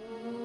Gana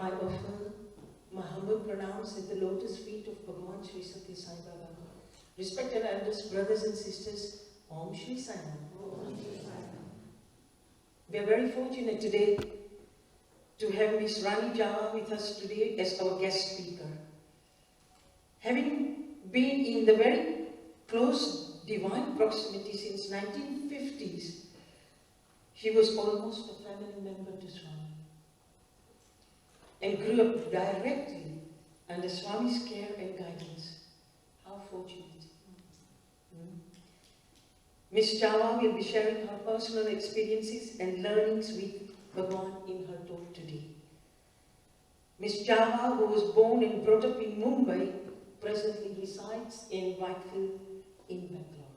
I offer my humble pronouns at the lotus feet of Bhagawan Sri Satya Sai Baba. Respected elders, brothers and sisters, Om Shri Sai Ram. We are very fortunate today to have Miss Rani Java with us today as our guest speaker. Having been in the very close divine proximity since 1950s, she was almost a family member to Swami and grew up directly under Swami's care and guidance. How fortunate. Miss Java will be sharing her personal experiences and learnings with Bhagawan in her talk today. Miss Java, who was born and brought up in Mumbai, presently resides in Whitefield in Bangalore.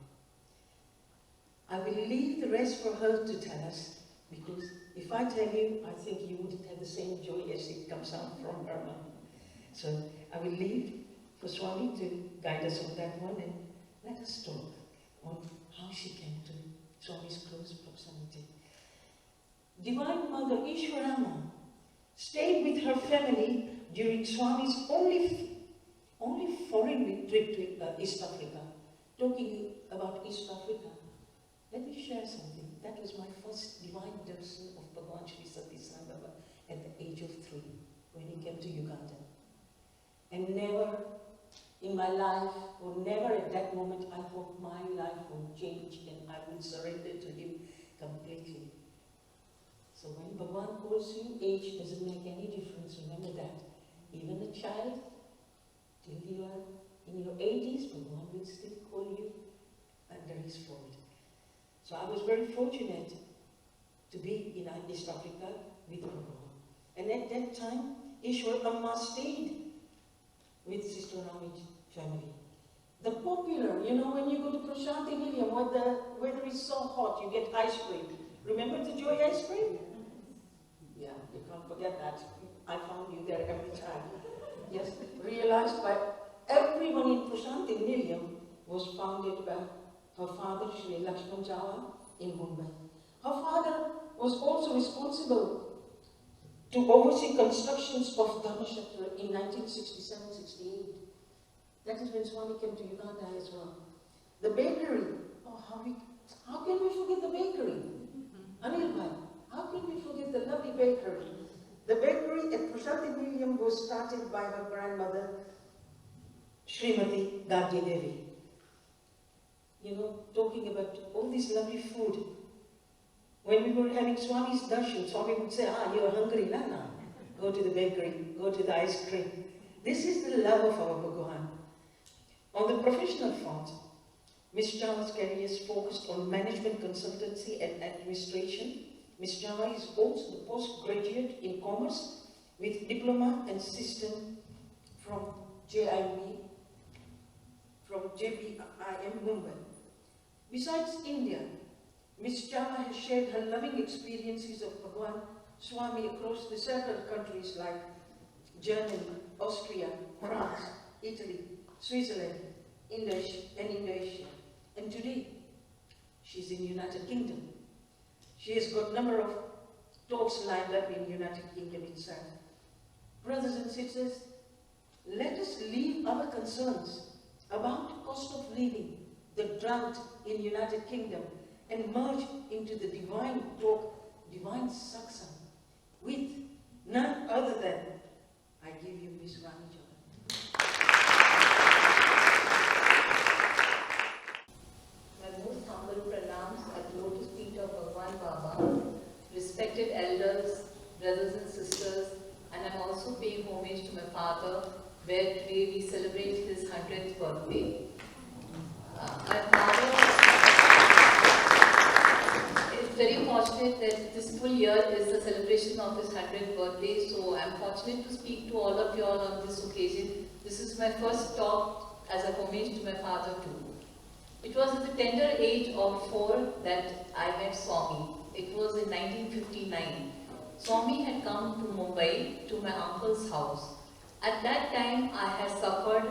I will leave the rest for her to tell us, because if I tell you, I think you wouldn't have the same joy as it comes out from her mouth. So I will leave for Swami to guide us on that one, and let us talk on how she came to Swami's close proximity. Divine Mother Easwaramma stayed with her family during Swami's only foreign trip to East Africa. Talking about East Africa, let me share something. That was my first divine darshan of Bhagawan Sri Sati Sai Baba at the age of 3 when he came to Uganda. And never in my life, or never at that moment, I thought my life would change and I would surrender to him completely. So when Bhagawan calls you, age doesn't make any difference, remember that. Even a child, till you are in your 80s, Bhagawan will still call you under his fold. So I was very fortunate to be in East Africa with Bhagawan. And at that time, Easwaramma stayed with Sister Rani's family. The popular, when you go to Prashanti Nilayam, where the weather is so hot, you get ice cream. Remember the Joy ice cream? Yeah, you can't forget that. I found you there every time. Yes, realized by everyone in Prashanti Nilayam was founded by her father, Sri Lakshman Java, in Mumbai. Her father was also responsible to oversee constructions of Dharmashatra in 1967-68. That is when Swami came to Uganda as well. The bakery, how can we forget the bakery? Anil Bhai, how can we forget the lovely bakery? The bakery at Prashanti Nilayam was started by her grandmother, Srimati Gadya Devi. Talking about all this lovely food. When we were having Swami's darshan, Swami would say, you're hungry, Nana. Go to the bakery, go to the ice cream. This is the love of our Bhagawan. On the professional front, Ms. Java's career is focused on management consultancy and administration. Ms. Java is also the postgraduate in commerce with diploma and system from JBIM Mumbai. Besides India, Ms. Java has shared her loving experiences of Bhagawan Swami across the several countries like Germany, Austria, France, Italy, Switzerland, Indonesia. And today, she's in United Kingdom. She has got a number of talks lined up in United Kingdom itself. Brothers and sisters, let us leave our concerns about cost of living, the drought in United Kingdom, and merge into the divine talk, divine satsang, with none other than, I give you Miss Rani Java. My most humble pranams at the lotus feet of Bhagawan Baba, respected elders, brothers and sisters, and I'm also paying homage to my father, where today we celebrate his 100th birthday. My father is very fortunate that this full year is the celebration of his 100th birthday, so I'm fortunate to speak to all of you all on this occasion. This is my first talk as a homage to my father too. It was at the tender age of 4 that I met Swami. It was in 1959. Swami had come to Mumbai to my uncle's house. At that time, I had suffered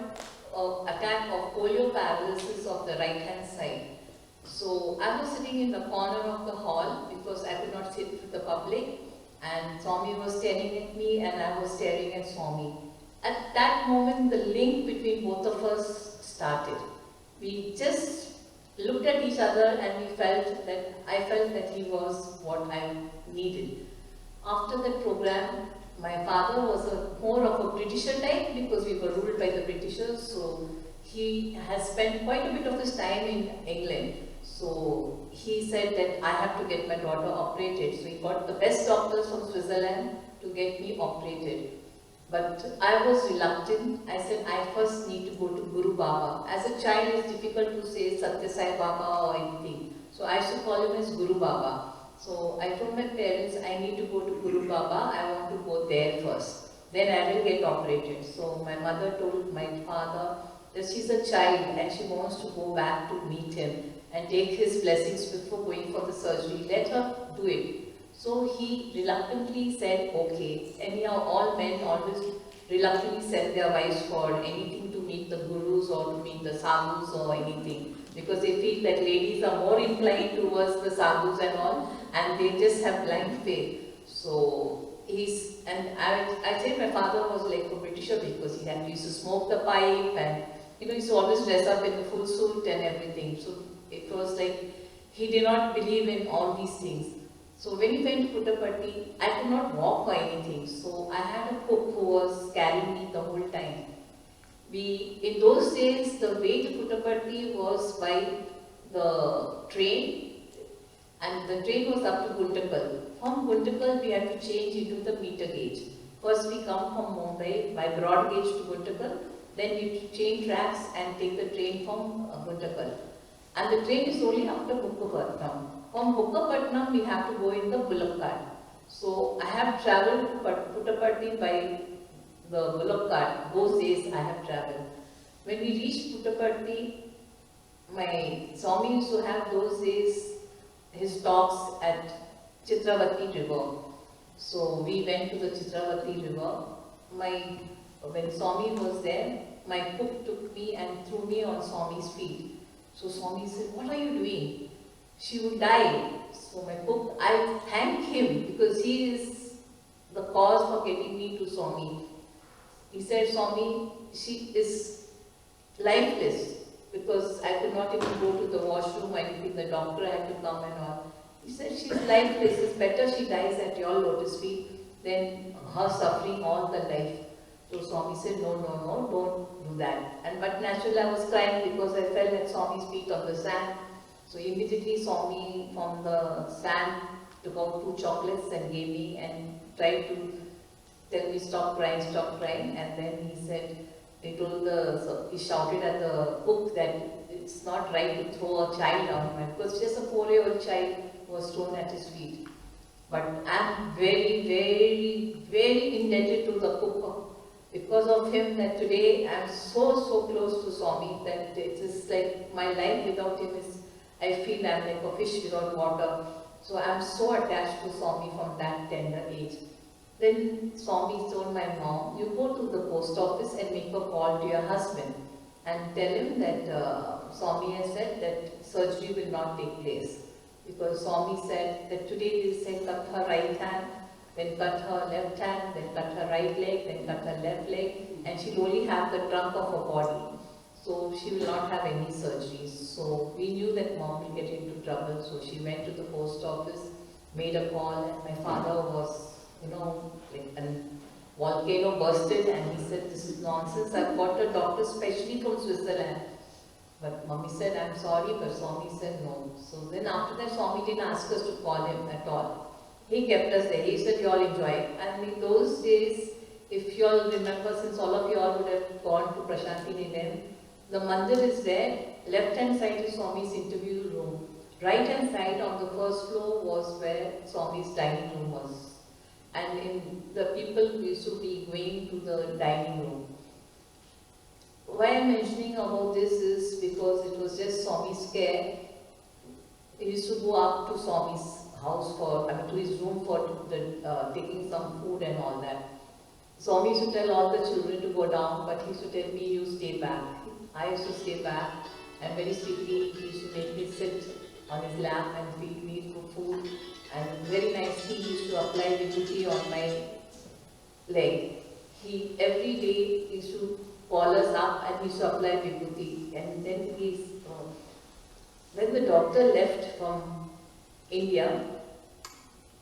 an attack of polio paralysis of the right hand side. So I was sitting in the corner of the hall because I could not sit with the public, and Swami was staring at me and I was staring at Swami. At that moment, the link between both of us started. We just looked at each other and I felt that he was what I needed. After that program, my father was more of a Britisher type because we were ruled by the Britishers, so he has spent quite a bit of his time in England. So he said that I have to get my daughter operated. So he got the best doctors from Switzerland to get me operated. But I was reluctant. I said I first need to go to Guru Baba. As a child, it's difficult to say Satya Sai Baba or anything. So I should call him as Guru Baba. So I told my parents I need to go to Guru Baba. I want to go there first. Then I will get operated. So my mother told my father that she's a child and she wants to go back to meet him and take his blessings before going for the surgery. Let her do it. So he reluctantly said, okay. Anyhow, all men always reluctantly send their wives for anything to meet the gurus or to meet the sadhus or anything, because they feel that ladies are more inclined towards the sadhus and all, and they just have blind faith. So I said my father was like a Britisher because he used to smoke the pipe and he used to always dress up in a full suit and everything. So it was like he did not believe in all these things. So when we went to Puttaparthi, I could not walk or anything. So I had a cook who was carrying me the whole time. In those days, the way to Puttaparthi was by the train, and the train was up to Guntakal. From Guntakal, we had to change into the meter gauge. First we come from Mumbai by broad gauge to Guntakal, then we change tracks and take the train from Guntakal. And the train is only up to Bukkapatnam. From Bukkapatnam, we have to go in the bullock cart. So I have travelled to Puttaparthi by the bullock cart. Those days I have travelled. When we reached Puttaparthi, my Swami used to have those days his talks at Chitravati river. So we went to the Chitravati river. When Swami was there, my cook took me and threw me on Swami's feet. So Swami said, "What are you doing? She would die." So my cook, I thank him because he is the cause for getting me to Swami. He said, "Swami, she is lifeless," because I could not even go to the washroom. I think the doctor had to come and all. He said, "She's lifeless. It's better she dies at your lotus feet than her suffering all the life." So Swami said, "No, no, no, don't do that." But naturally I was crying because I fell at Swami's feet on the sand. So immediately Swami from the sand took out 2 chocolates and gave me and tried to tell me stop crying, and then he said, he shouted at the cook that it's not right to throw a child down, because just a 4-year-old child was thrown at his feet. But I'm very, very, very indebted to the cook. Because of him that today I'm so close to Swami that it is like my life without him is, I feel I'm like a fish without water. So I'm so attached to Swami from that tender age. Then Swami told my mom, "You go to the post office and make a call to your husband and tell him that Swami has said that surgery will not take place." Because Swami said that today they say cut her right hand, then cut her left hand, then cut her right leg, then cut her left leg, and she'll only have the trunk of her body. So she will not have any surgeries. So we knew that mom will get into trouble. So she went to the post office, made a call, and my father was, like a volcano bursted, and he said, "This is nonsense. I've got a doctor specially from Switzerland." But mommy said, "I'm sorry," but Swami said no. So then after that, Swami didn't ask us to call him at all. He kept us there. He said, "You all enjoy it." And in those days, if you all remember, since all of you all would have gone to Prashanti Nilayam, the mandir is there. Left hand side is Swami's interview room. Right hand side on the first floor was where Swami's dining room was. And the people used to be going to the dining room. Why I'm mentioning about this is because it was just Swami's care. He used to go up to Swami's house to his room for taking some food and all that. Swami used to tell all the children to go down, but he used to tell me, "You stay back." I used to stay back, and very strictly he used to make me sit on his lap and feed me food. And very nicely he used to apply vibhuti on my leg. Every day he used to call us up and he used to apply vibhuti. And then When the doctor left from India,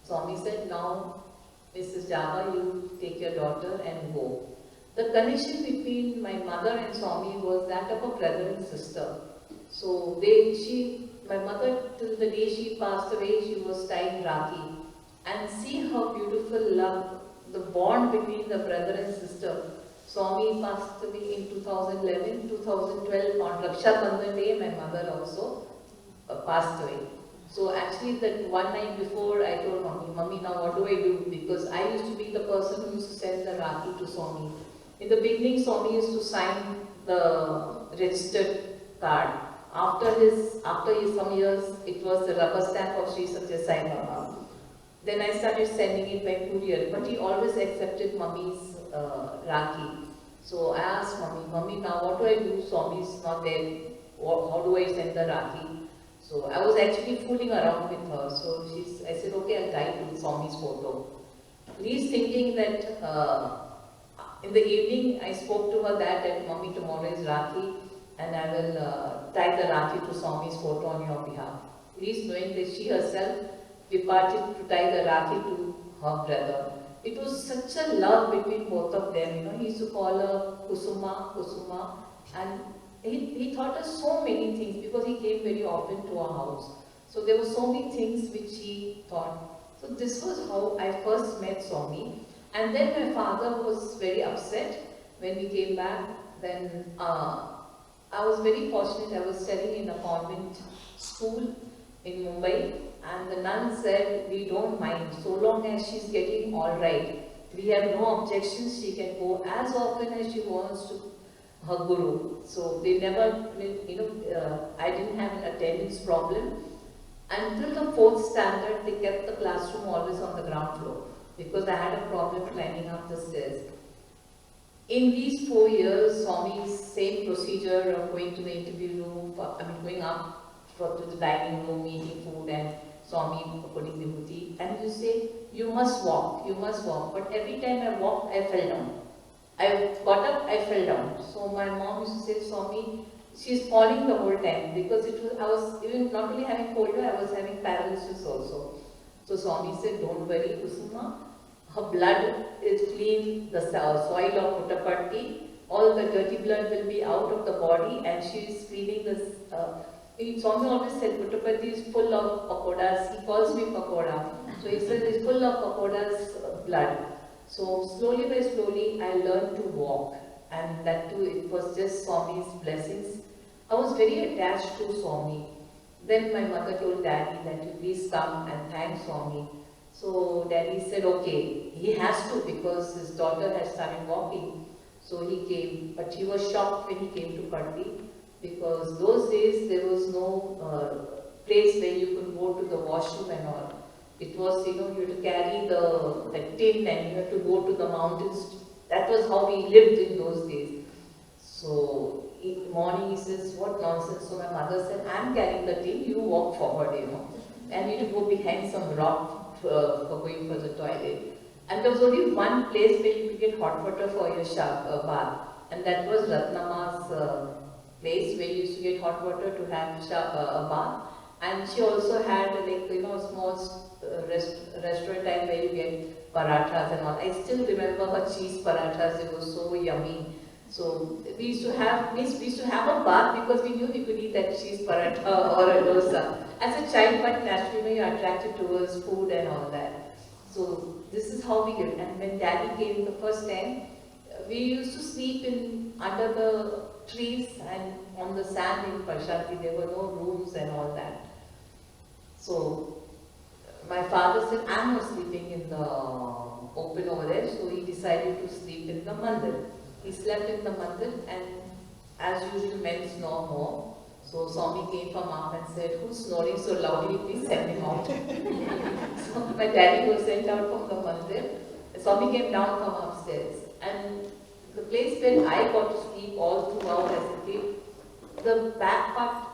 Swami said, now Mrs. Java, you take your daughter and go. The connection between my mother and Swami was that of a brother and sister. So my mother, till the day she passed away, she was tying Rakhi. And see how beautiful love, the bond between the brother and sister. Swami passed away in 2011, 2012 on Raksha Bandhan Day, my mother also passed away. So actually that one night before I told Mummy, now what do I do? Because I used to be the person who used to send the Rakhi to Swami. In the beginning, Swami used to sign the registered card. After some years, it was the rubber stamp of Sri Satya Sai Baba. Then I started sending it by courier, but he always accepted Mummy's Rakhi. So I asked Mummy, now what do I do? Swami's not there. How do I send the Rakhi? So I was actually fooling around with her. So I said, okay, I'll tie to Swami's photo. Please thinking that in the evening I spoke to her that Mummy, tomorrow is Rakhi and I will tie the Rakhi to Swami's photo on your behalf. Please knowing that she herself departed to tie the Rakhi to her brother. It was such a love between both of them. He used to call her Kusuma, Kusuma, and he taught us so many things because he came very often to our house. So there were so many things which he taught. So this was how I first met Swami. And then my father was very upset when we came back. Then I was very fortunate. I was studying in a convent school in Mumbai, and the nun said, we don't mind, so long as she's getting all right. We have no objections, she can go as often as she wants to her guru. So they never, I didn't have an attendance problem. Until the 4th standard, they kept the classroom always on the ground floor because I had a problem climbing up the stairs. In these 4 years, Swami's same procedure of going to the interview room, going up to the dining room, eating food, and Swami putting vibhuti. And you say, you must walk. But every time I walked, I fell down. I got up, I fell down. So my mom used to say, Swami, she's falling the whole time because I was even not only having polio, I was having paralysis also. So Swami said, don't worry, Kusuma. Her blood is clean, the soil of Puttaparthi, all the dirty blood will be out of the body, and she is cleaning this. Swami always said Puttaparthi is full of pakodas. He calls me pakoda. So he said it's full of pakodas blood. So slowly by slowly I learned to walk, and that too it was just Swami's blessings. I was very attached to Swami. Then my mother told Daddy that you please come and thank Swami. So Daddy said okay, he has to because his daughter had started walking. So he came, but he was shocked when he came to Paddi because those days there was no place where you could go to the washroom and all. It was, you had to carry the tin and you had to go to the mountains. That was how we lived in those days. So in the morning he says, what nonsense. So my mother said, I'm carrying the tin, you walk forward, and you go behind some rock for going for the toilet. And there was only one place where you could get hot water for your bath. And that was Ratnama's place where you used to get hot water to have a bath. And she also had a small restaurant time where you get parathas and all. I still remember her cheese parathas, they were so yummy. So we used to have a bath because we knew we could eat that cheese paratha or a dosa. As a child, but naturally you're attracted towards food and all that. So this is how we lived. And when Daddy came the first time, we used to sleep under the trees and on the sand in Prashanti. There were no rooms and all that. So my father said, I'm not sleeping in the open over there. So he decided to sleep in the mandir. He slept in the mandir, and as usual men snore more. So Swami came from up and said, who's snoring so loudly? Please send him out. So my daddy was sent out from the mandir. Swami came down from upstairs. And the place where I got to sleep all throughout as a kid, the back part,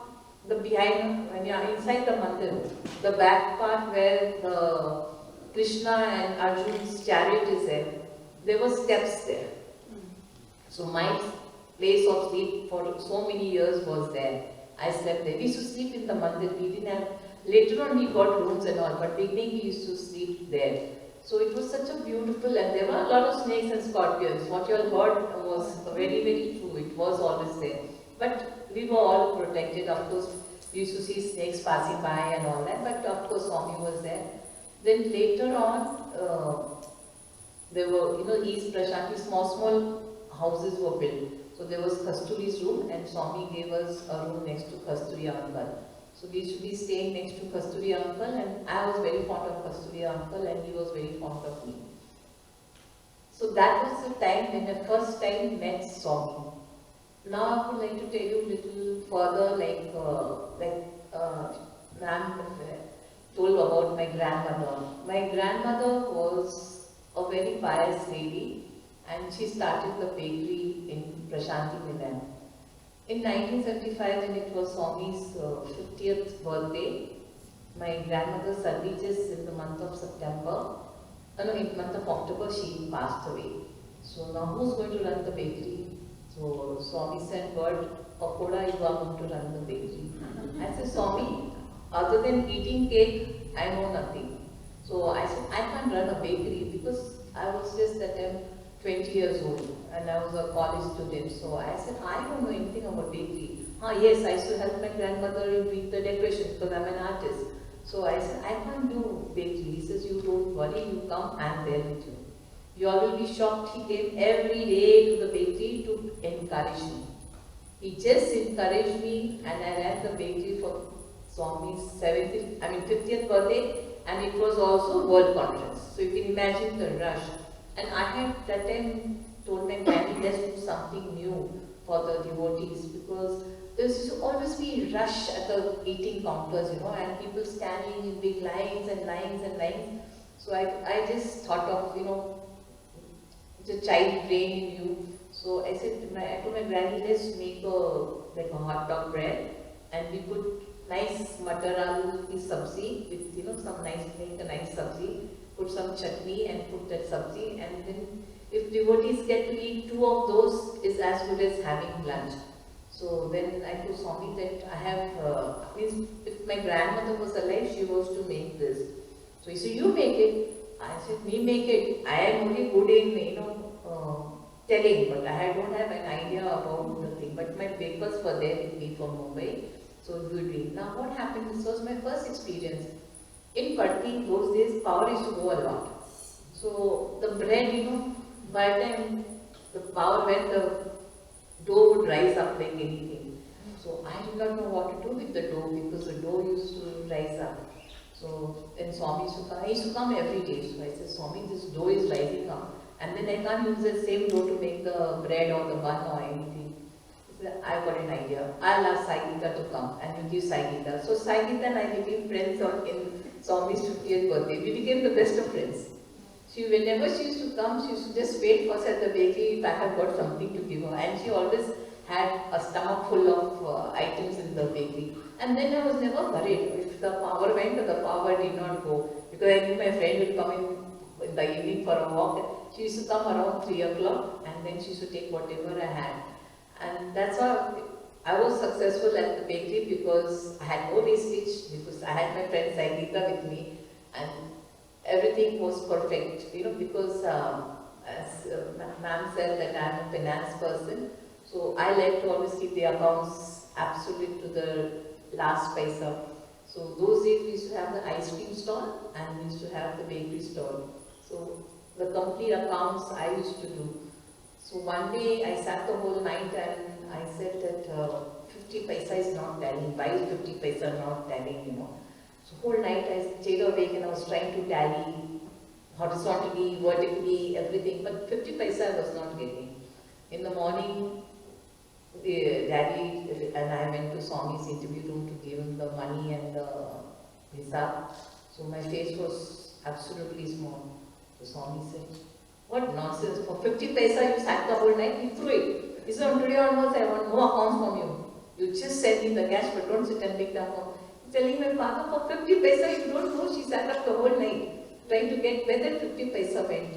the behind, when you are inside the mandir, the back part where the Krishna and Arjun's chariot is there were steps there. So my place of sleep for so many years was there. I slept there. We used to sleep in the mandir. We didn't have, later on we got rooms and all, but beginning we used to sleep there. So it was such a beautiful, and there were a lot of snakes and scorpions. What you all heard was very, very true. It was always there. But we were all protected. Of course, we used to see snakes passing by and all that, but of course Swami was there. Then later on, there were, East Prashanti, small houses were built. So there was Kasturi's room, and Swami gave us a room next to Kasturi uncle. So we used to be staying next to Kasturi uncle, and I was very fond of Kasturi uncle, and he was very fond of me. So that was the time when I first time met Swami. Now I would like to tell you a little further, ma'am told about my grandmother. My grandmother was a very pious lady, and she started the bakery in Prashanti Milan. In 1975, when it was Swami's 50th birthday, my grandmother suddenly just in the month of September, in the month of October, she passed away. So now who's going to run the bakery? So Swami sent word, Pakoda, you are going to run the bakery. I said, Swami, other than eating cake, I know nothing. So I said, I can't run a bakery because I was just at that time 20 years old and I was a college student. So I said, I don't know anything about bakery. Yes, I used to help my grandmother in doing the decoration because I'm an artist. So I said, I can't do bakery. He says, you don't worry, you come, I'm there with you. You all will be shocked. He came every day to the bakery to encourage me. He just encouraged me, and I ran the bakery for Swami's 50th birthday, and it was also World Conference. So you can imagine the rush. And I had that time told my family, let's do something new for the devotees, because there used to always be rush at the eating counters, and people standing in big lines and lines and lines. So I just thought of, the child brain in you. So I said, I told my granny, let's make like a hot dog bread, and we put nice matar aloo ki sabzi with some make a nice sabzi, put some chutney and put that sabzi, and then if devotees get to eat 2 of those is as good as having lunch. So then I told Swami that I have, if my grandmother was alive, she was to make this. So he said, you make it. I said, me make it. I am only good in, telling, but I don't have an idea about the thing. But my papers were there with me from Mumbai. So we would read. Now what happened, this was my first experience. In Padti, those days, power used to go a lot. So the bread, by the time the power went, the dough would rise up like anything. So I did not know what to do with the dough because the dough used to rise up. So when Swami used to come, I used to come every day. So I said, Swami, this dough is rising up. And then I can't use the same dough to make the bread or the bun or anything. He said, I've got an idea. I'll ask Sai Gita to come and you give Sai Gita. So Sai Gita and I became friends in Swami's 50th birthday. We became the best of friends. Whenever she used to come, she used to just wait for us at the bakery if I have got something to give her. And she always had a stomach full of items in the bakery. And then I was never worried if the power went or the power did not go. Because I knew my friend would come in the evening for a walk. She used to come around 3 o'clock and then she used to take whatever I had. And that's how I was successful at the bakery because I had no wastage, because I had my friend Sai Gita with me. And everything was perfect, because as ma'am said that I am a finance person, so I like to always keep the accounts absolute to the last paisa. So those days we used to have the ice cream stall and we used to have the bakery stall. So the complete accounts I used to do. So one day I sat the whole night and I said that 50 paisa is not tallying. Why is 50 paisa not tallying, So whole night I stayed awake and I was trying to tally horizontally, vertically, everything, but 50 paisa I was not getting. In the morning, the daddy and I went to Swami's interview room to give him the money and the hisab. So my face was absolutely small. So Swami said, what nonsense, for 50 paisa you sat the whole night, you threw it. He said, today onwards I want no accounts from you. You just send me the cash but don't sit and make the account. Telling my father, for 50 paisa, you don't know, she sat up the whole night, trying to get where that 50 paisa went,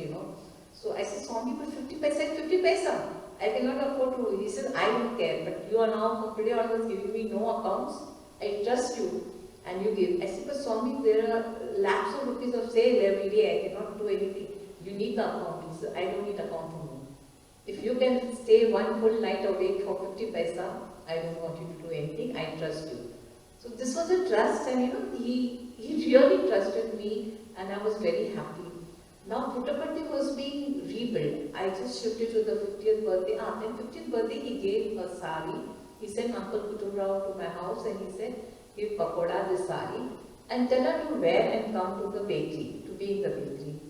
So I said, Swami, but 50 paisa is 50 paisa. I cannot afford to. He said, I don't care, but you are now from today onwards giving me no accounts. I trust you and you give. I said, but Swami, there are lakhs of rupees of sale every day. I cannot do anything. You need the account. He said, I don't need account from you. If you can stay one full night awake for 50 paisa, I don't want you to do anything. I trust you. So this was a trust, and he really trusted me, and I was very happy. Now Puttaparthi was being rebuilt. I just shifted to the 50th birthday. In 50th birthday, he gave a sari. He sent Uncle Kuturrao to my house and he said, give Pakoda this sari and tell her to wear and come to the bakery, to be in the bakery.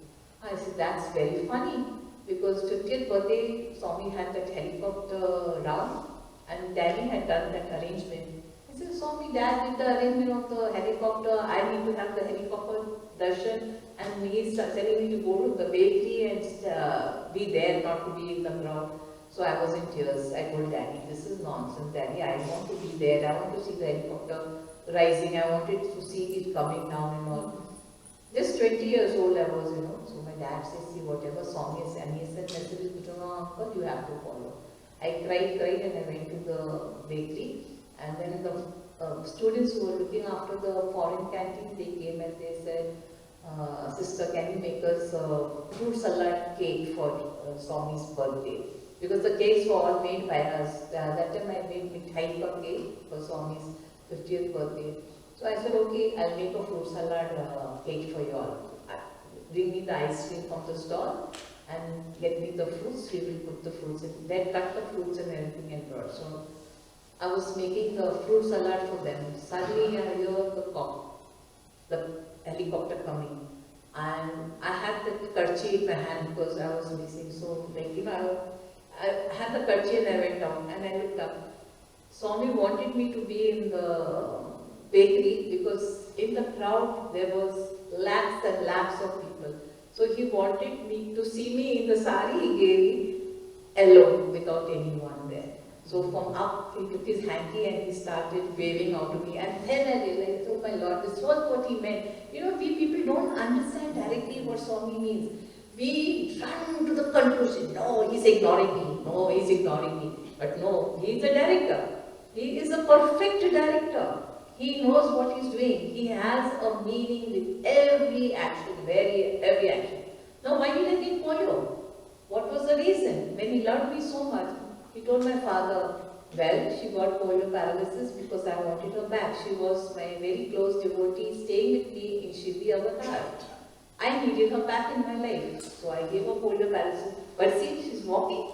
I said, that's very funny because 50th birthday, Swami had that helicopter round and Daddy had done that arrangement. I said, Swami, Dad did the arrangement of the helicopter. I need to have the helicopter darshan. And he started telling me to go to the bakery and be there, not to be in the crowd. So I was in tears. I told Daddy, this is nonsense, Daddy. I want to be there. I want to see the helicopter rising. I wanted to see it coming down and all. Just 20 years old I was, So my dad says, see, whatever Swami is, and he said, message to Uncle, you have to follow. I cried, and I went to the bakery. And then the students who were looking after the foreign canteen, they came and they said, sister, can you make us fruit salad cake for Swami's birthday? Because the cakes were all made by us. That time I made mithai ka cake for Swami's 50th birthday. So I said, okay, I'll make a fruit salad cake for you all. Bring me the ice cream from the stall and get me the fruits. We will put the fruits in. Then cut the fruits and everything and brought. So I was making the fruit salad for them. Suddenly I hear the helicopter coming, and I had the kerchief in my hand because I was missing. So I had the kerchief and I went down and I looked up. Swami wanted me to be in the bakery because in the crowd there was lakhs and lakhs of people. So he wanted me to see me in the sari. He gave me alone without anyone there. So from up, he took his hanky and he started waving out to me. And then I realized, oh my Lord, this was what he meant. We people don't understand directly what Swami means. We run to the conclusion, no, he's ignoring me. No, he's ignoring me. But no, he's a director. He is a perfect director. He knows what he's doing. He has a meaning with every action, every action. Now, why did I get polio? What was the reason? When he loved me so much, he told my father, well, she got polio paralysis because I wanted her back. She was my very close devotee staying with me in Shivdi Avatar. I needed her back in my life. So I gave her polio paralysis. But see, she's walking.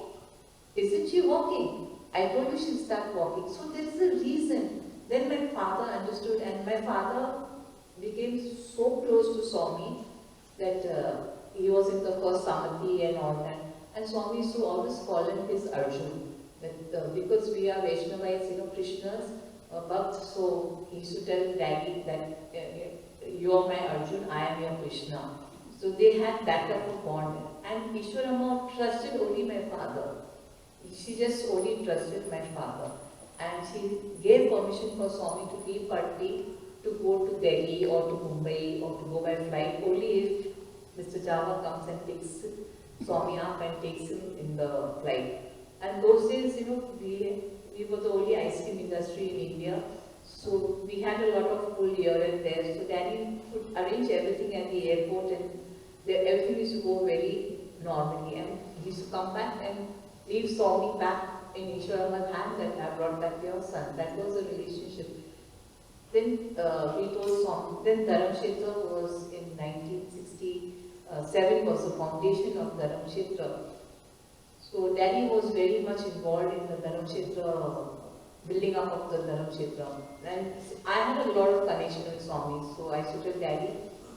Isn't she walking? I told you she'll start walking. So there is a reason. Then my father understood, and my father became so close to Swami that he was in the first Samati and all that. And Swami used to always call him his Arjun. Because we are Vaishnavites, Krishnas, Bhakt, so he used to tell Daddy that you are my Arjun, I am your Krishna. So they had that type of bond. And Easwaramma trusted only my father. She just only trusted my father. And she gave permission for Swami to leave Patli to go to Delhi or to Mumbai or to go by flight only if Mr. Java comes and picks Swami up and takes him in the flight. And those days, we were the only ice cream industry in India. So we had a lot of pull here and there. So Daddy would arrange everything at the airport and everything used to go very normally. And he used to come back and leave Swami back in Easwaramma's hand that I brought back your son. That was a relationship. Then we told Swami, then Dharamkshetra was in 1967 was the foundation of Dharamkshetra. So Daddy was very much involved in the Dharamkshetra, building up of the Dharamkshetra. And I had a lot of connection with Swami. So I used to tell Daddy,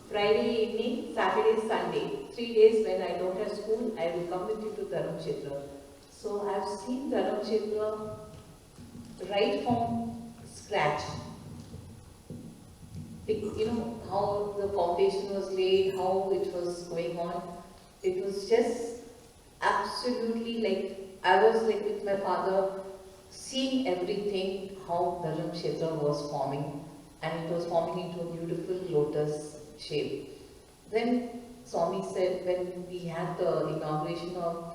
Friday evening, Saturday, Sunday, 3 days when I don't have school, I will come with you to Dharamkshetra. So I've seen Dharamkshetra right from scratch. How the foundation was laid, how it was going on. It was just absolutely like, I was like with my father, seeing everything, how Dharamkshetra was forming. And it was forming into a beautiful lotus shape. Then Swami said, when we had the inauguration of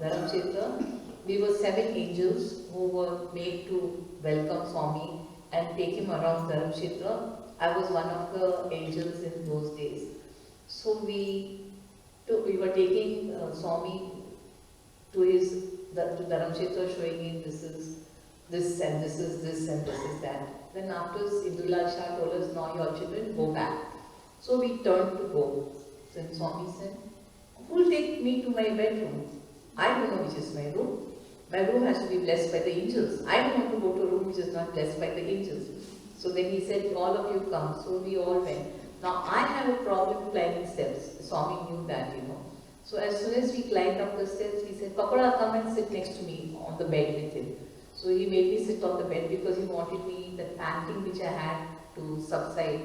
Dharamkshetra, we were 7 angels who were made to welcome Swami and take him around Dharamkshetra. I was one of the angels in those days. So we were taking Swami to to Dharamkshetra, showing him this is this and this is this and this is that. Then after Indulal Shah told us, now your children go back. So we turned to go. Then Swami said, who will take me to my bedroom? I don't know which is my room. My room has to be blessed by the angels. I don't want to go to a room which is not blessed by the angels. So then he said, all of you come. So we all went. Now I have a problem climbing steps. Swami knew that, you know. So as soon as we climbed up the steps, he said, Pakoda, come and sit next to me on the bed with him. So he made me sit on the bed because he wanted me, the panting which I had, to subside.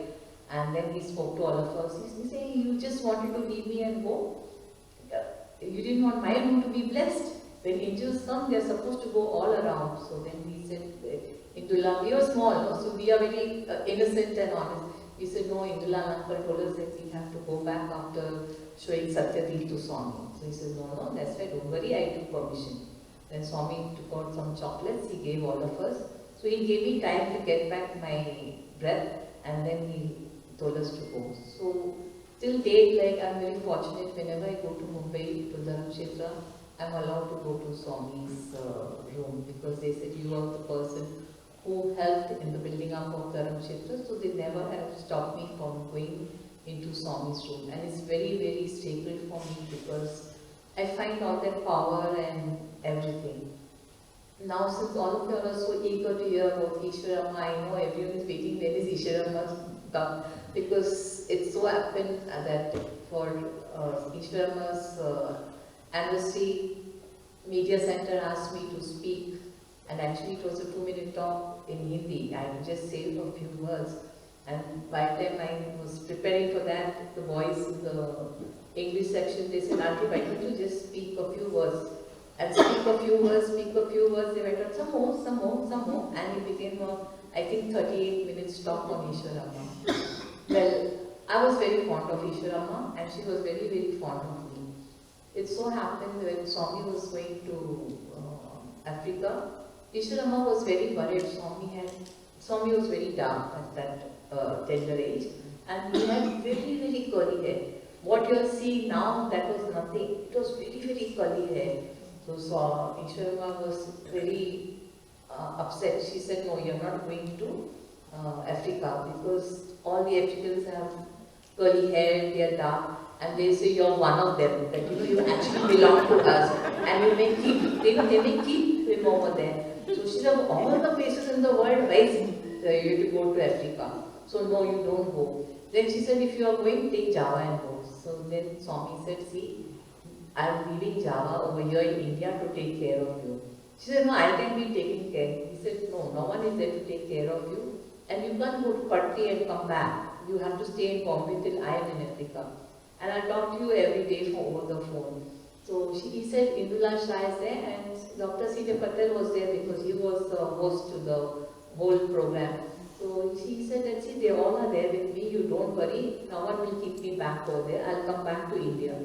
And then he spoke to all of us. He said, you just wanted to leave me and go? You didn't want my room to be blessed? When angels come, they are supposed to go all around. So then he said, Indulal, we are small, no? So we are very innocent and honest. He said, no, Indulal uncle told us that we have to go back after showing Satyadeep to Swami. So he said, no, that's right, don't worry, I took permission. Then Swami took out some chocolates, he gave all of us. So he gave me time to get back my breath, and then he told us to go. So till date, like, I'm very fortunate whenever I go to Mumbai, to Dharamkshetra, I'm allowed to go to Swami's room, because they said you are the person who helped in the building up of Dharamkshetra, so they never have stopped me from going into Swami's room. And it's very, very sacred for me because I find all that power and everything. Now, since all of you are so eager to hear about Easwaramma, I know everyone is waiting when is Easwaramma come, because it so happened that for Easwaramma's anniversary, Media Center asked me to speak, and actually it was a 2-minute talk in Hindi. I just saved a few words, and by the time I was preparing for that, the boys in the English section, they said, Auntie, why don't you just speak a few words? And speak a few words, they went on some more, and it became a, I think, 38 minutes talk on Easwaramma. Well, I was very fond of Easwaramma, and she was very, very fond of me. It so happened when Swami was going to Africa, Easwaramma was very worried. Swami was very dark at that tender age, and he had very, very curly hair. What you are seeing now, that was nothing. It was very, very curly hair. So Easwaramma was very upset. She said, no, you're not going to Africa, because all the Africans have curly hair, they are dark, and they say you're one of them, that you actually belong to us, and you may keep, they may keep him over there. So she said, all the places in the world, why is you have to go to Africa? So no, you don't go. Then she said, if you are going, take Java and go. So then Swami said, see, I am leaving Java over here in India to take care of you. She said, no, I can be taken care. He said, no, no one is there to take care of you. And you can't go to Patti and come back. You have to stay in Bombay till I am in Africa. And I'll talk to you every day over the phone. So he said, Indulal Shah is there, and Dr. C.J. Patel was there because he was the host to the whole program. So she said that, see, they all are there with me, you don't worry, no one will keep me back over there, I'll come back to India.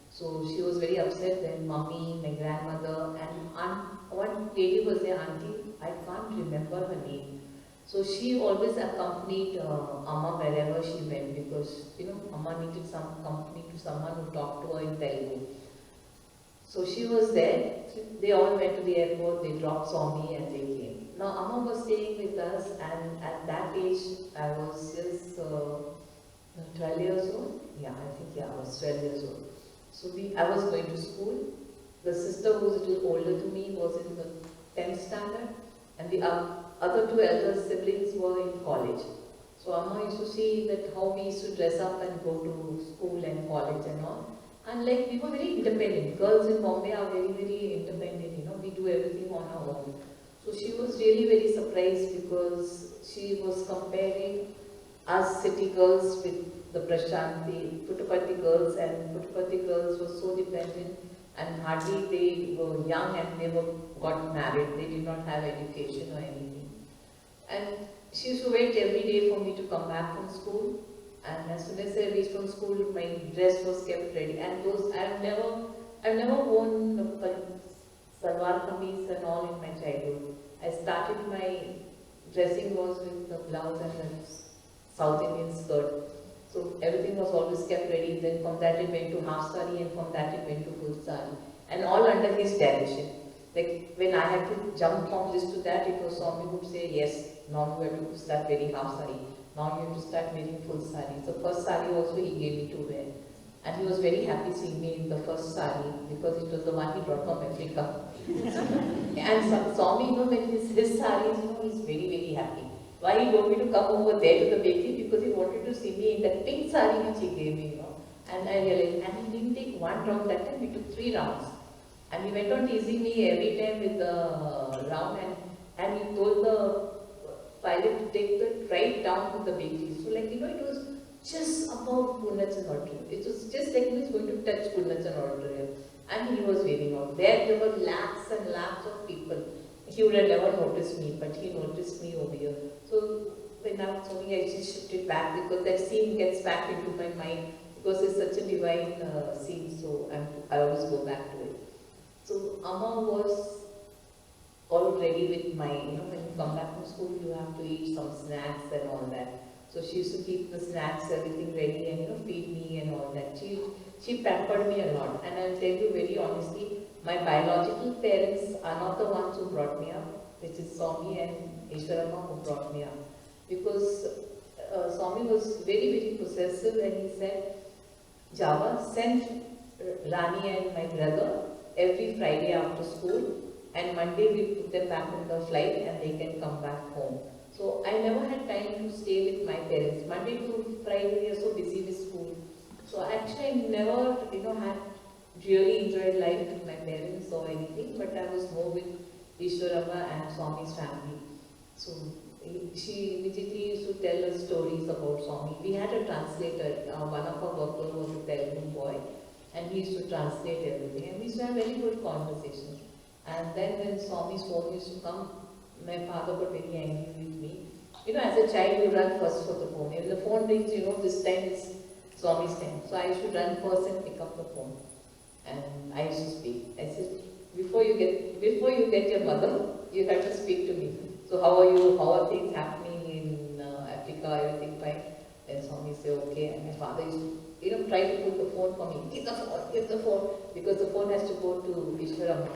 So she was very upset. Then Mummy, my grandmother, and one lady was there, Auntie, I can't remember her name. So she always accompanied Amma wherever she went, because, you know, Amma needed some company to someone who talked to her in Telugu. So she was there. They all went to the airport, they dropped Swami and they came. Now Amma was staying with us, and at that age I was just 12 years old. Yeah, I was 12 years old. So I was going to school. The sister who was a little older to me was in the 10th standard, and the other two elder siblings were in college. So Amma used to see that how we used to dress up and go to school and college and all. And like, we were very independent. Girls in Bombay are very, very independent, you know, we do everything on our own. So she was really very surprised, because she was comparing us city girls with the Prashanti, Puttaparthi girls, and Puttaparthi girls were so dependent, and hardly they were young and they got married, they did not have education or anything. And she used to wait every day for me to come back from school. And as soon as I reached from school, my dress was kept ready. And those, I've never worn salwar kameez and all in my childhood. I started my dressing was with the blouse and the South Indian skirt. So everything was always kept ready. Then from that it went to half sari, and from that it went to full sari. And all under his direction. Like when I had to jump from this to that, it was Swami who would say, yes, now you have to start wearing half sari. Now you have to start wearing full sari. So first sari also he gave me to wear. And he was very happy seeing me in the first sari because it was the one he brought from Africa. And Swami, when his saris, he's very, very happy. Why he told me to come over there to the bakery? Because he wanted to see me in that pink sari which he gave me, And I realized, and he didn't take one round that time, we took 3 rounds. And he went on teasing me every time with the round, and he told the pilot to take the right down to the bakery. So it was just above Purnachan Auditorium. It was just like he was going to touch Purnachan Auditorium. And he was waving out. There were lakhs and lakhs of people. He would have never noticed me, but he noticed me over here. So when I was talking, I just shifted back because that scene gets back into my mind because it's such a divine scene, so I always go back to it. So Amma was all ready with my, when you come back from school, you have to eat some snacks and all that. So she used to keep the snacks, everything ready and feed me and all that. She pampered me a lot, and I'll tell you very honestly, my biological parents are not the ones who brought me up, which is Swami and Easwaramma who brought me up. Because Swami was very, very possessive, and he said, Java, send Rani and my brother every Friday after school, and Monday we put them back in the flight and they can come back home. So I never had time to stay with my parents. Monday to Friday we are so busy with school. So actually I never, had really enjoyed life with my parents or anything, but I was more with Easwaramma and Swami's family. So she immediately used to tell us stories about Swami. We had a translator, one of our workers was a Telugu boy, and he used to translate everything, and we used to have very good conversations. And then when Swami's phone used to come, my father got very angry with me. As a child, you run first for the phone. If the phone rings, this time is Swami's time. So I used to run first and pick up the phone. And I used to speak. I said, before you get your mother, you have to speak to me. So how are you? How are things happening in Africa? Everything fine? And Swami said, okay. And my father used to, try to put the phone for me. Give the phone, because the phone has to go to Easwaramma.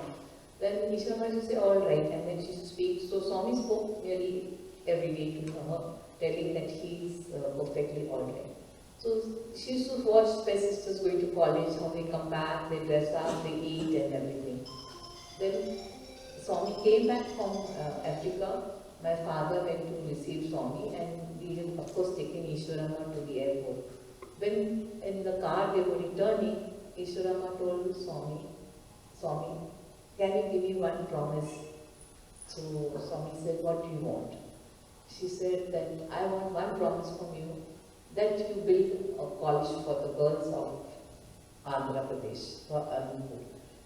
Then Easwaramma used to say, all right, and then she used to speak. So Swami spoke nearly every day to her, telling that he's perfectly all right. So she used to watch my sisters going to college, how they come back, they dress up, they eat and everything. Then Swami came back from Africa. My father went to receive Swami, and we had of course taken Easwaramma to the airport. When in the car they were returning, Easwaramma told Swami, can you give me one promise? So Swami said, what do you want? She said that I want one promise from you, that you build a college for the girls of Andhra Pradesh, for Anandpur.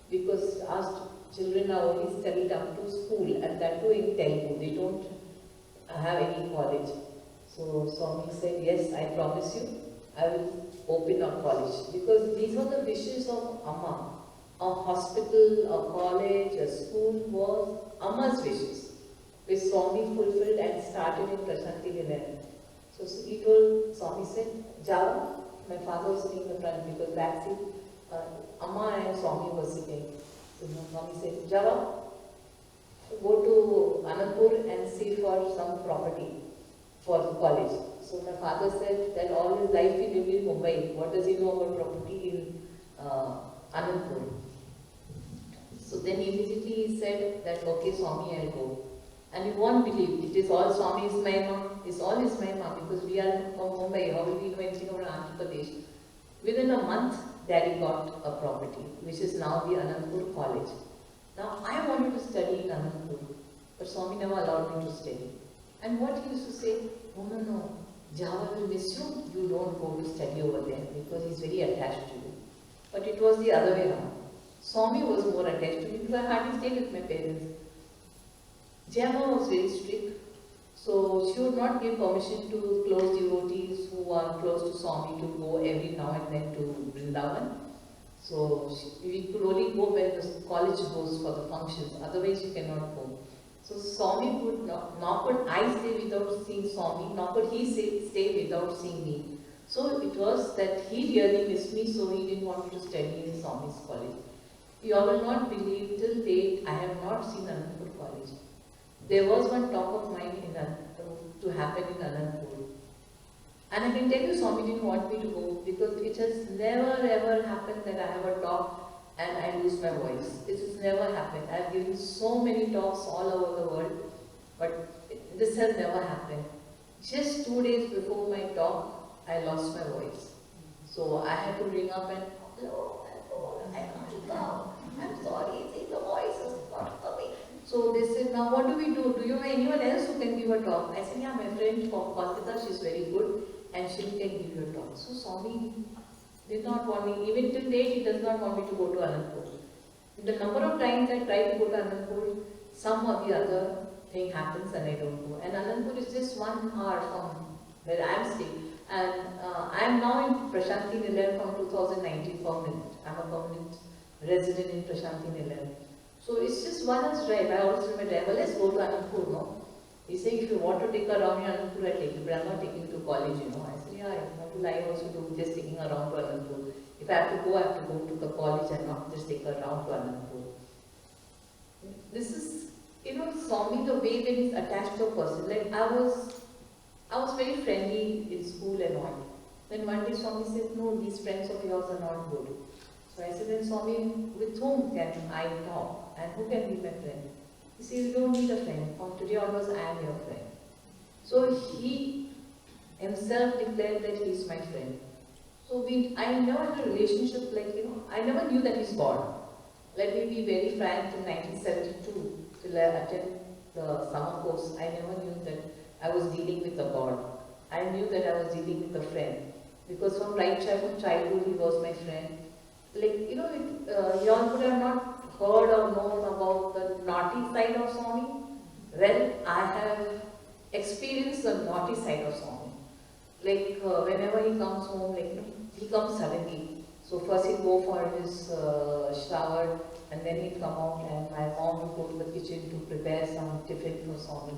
Because our children are only studied up to school, and that too in Telugu. They don't have any college. So Swami said, yes, I promise you, I will open a college. Because these are the wishes of Amma. A hospital, a college, a school was Amma's wishes, which Swami fulfilled and started in Prashanti Vilayan. So he told, Swami said, Java, my father was sitting in the front because back seat, Amma and Swami were sitting. So Swami said, Java, go to Anandpur and see for some property for the college. So my father said that all his life he lived in Mumbai. What does he know about property in Anandpur? So then immediately he said that, okay, Swami, I'll go. And you won't believe, it is all Swami's Mahima, it's all his Mahima, because we are from Mumbai, how will we know anything about Andhra Pradesh? Within a month, Daddy got a property, which is now the Anandpur College. Now, I wanted to study in Anandpur, but Swami never allowed me to study. And what he used to say, no, Java will miss you, you don't go to study over there, because he's very attached to you. But it was the other way around. Swami was more attached to me because I hardly stayed with my parents. Java was very strict, so she would not give permission to close devotees who are close to Swami to go every now and then to Vrindavan. So we could only go when the college goes for the functions, otherwise you cannot go. So Swami would not, nor could I stay without seeing Swami, nor could he stay without seeing me. So it was that he really missed me, so he didn't want me to study in Swami's college. You all will not believe, till date I have not seen Anandpur college. There was one talk of mine in to happen in Anandpur. And I can tell you Swami didn't want me to go because it has never ever happened that I have a talk and I lose my voice. It has never happened. I have given so many talks all over the world, but this has never happened. Just 2 days before my talk, I lost my voice. So I had to ring up and, hello, I can't come. I'm sorry, the voice is not coming. So they said, now what do we do? Do you know anyone else who can give a talk? I said, yeah, my friend from Kolkata, she's very good and she can give you a talk. So Swami did not want me, even till date, he does not want me to go to Anandpur. The number of times I try to go to Anandpur, some or the other thing happens and I don't go. And Anandpur is just 1 hour from where I am staying. And I am now in Prashanti Nilayam from 2019 permanent. I am a permanent resident in Prashanti Nilayam. So it's just 1 hour's drive. I always tell my driver, let's go to Anandpur, no? He said, if you want to take around Anandpur, I take you, but I'm not taking you to college, you know. I said, yeah, what will I also do just taking around to Anandpur? If I have to go, I have to go to the college and not just take around to Anandpur. This is, you know, Swami, the way when he's attached to a person. Like I was very friendly in school and all. Then one day Swami said, no, these friends of yours are not good. So I said, then Swami, with whom can I talk? And who can be my friend? He said, you don't need a friend. From today onwards, I am your friend. So he himself declared that he is my friend. So I never had a relationship like, you know, I never knew that he's God. Let me be very frank, in 1972, till I attended the summer course, I never knew that I was dealing with a God. I knew that I was dealing with a friend. Because from right childhood, he was my friend. Like, you know, you all would have not heard or known about the naughty side of Swami. Well, I have experienced the naughty side of Swami. Like, whenever he comes home, like, he comes suddenly. So first he'll go for his shower, and then he'll come out, and my mom will go to the kitchen to prepare some tiffin for Swami.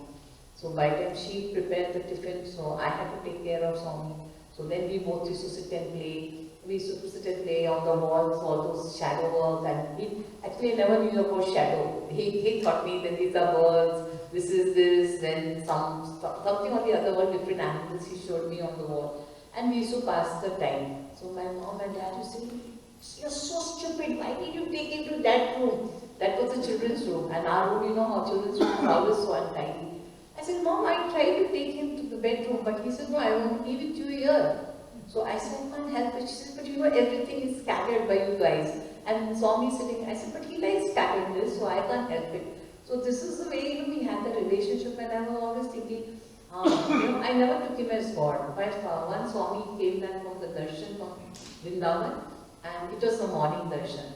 So by the time she prepared the tiffin, so I had to take care of Swami. So then we both used to sit and play. We used to sit and play on the walls, all those shadow work, and he actually never knew about shadow. He taught me that these are birds, this is this, then something on the other wall, different animals he showed me on the wall. And we used to pass the time. So my mom and dad used to say, you're so stupid, why did you take him to that room? That was the children's room, and our room, you know how children's room is always so untidy. I said, Mom, I tried to take him to the bedroom, but he said, no, I want to leave it to you here. So I said, I can't help it. She said, but you know, everything is scattered by you guys. And Swami sitting, I said, but he likes scatterness, so I can't help it. So this is the way, you know, we had the relationship, and I was always thinking, you know, I never took him as God. But one Swami came back from the darshan from Vrindavan, and it was a morning darshan.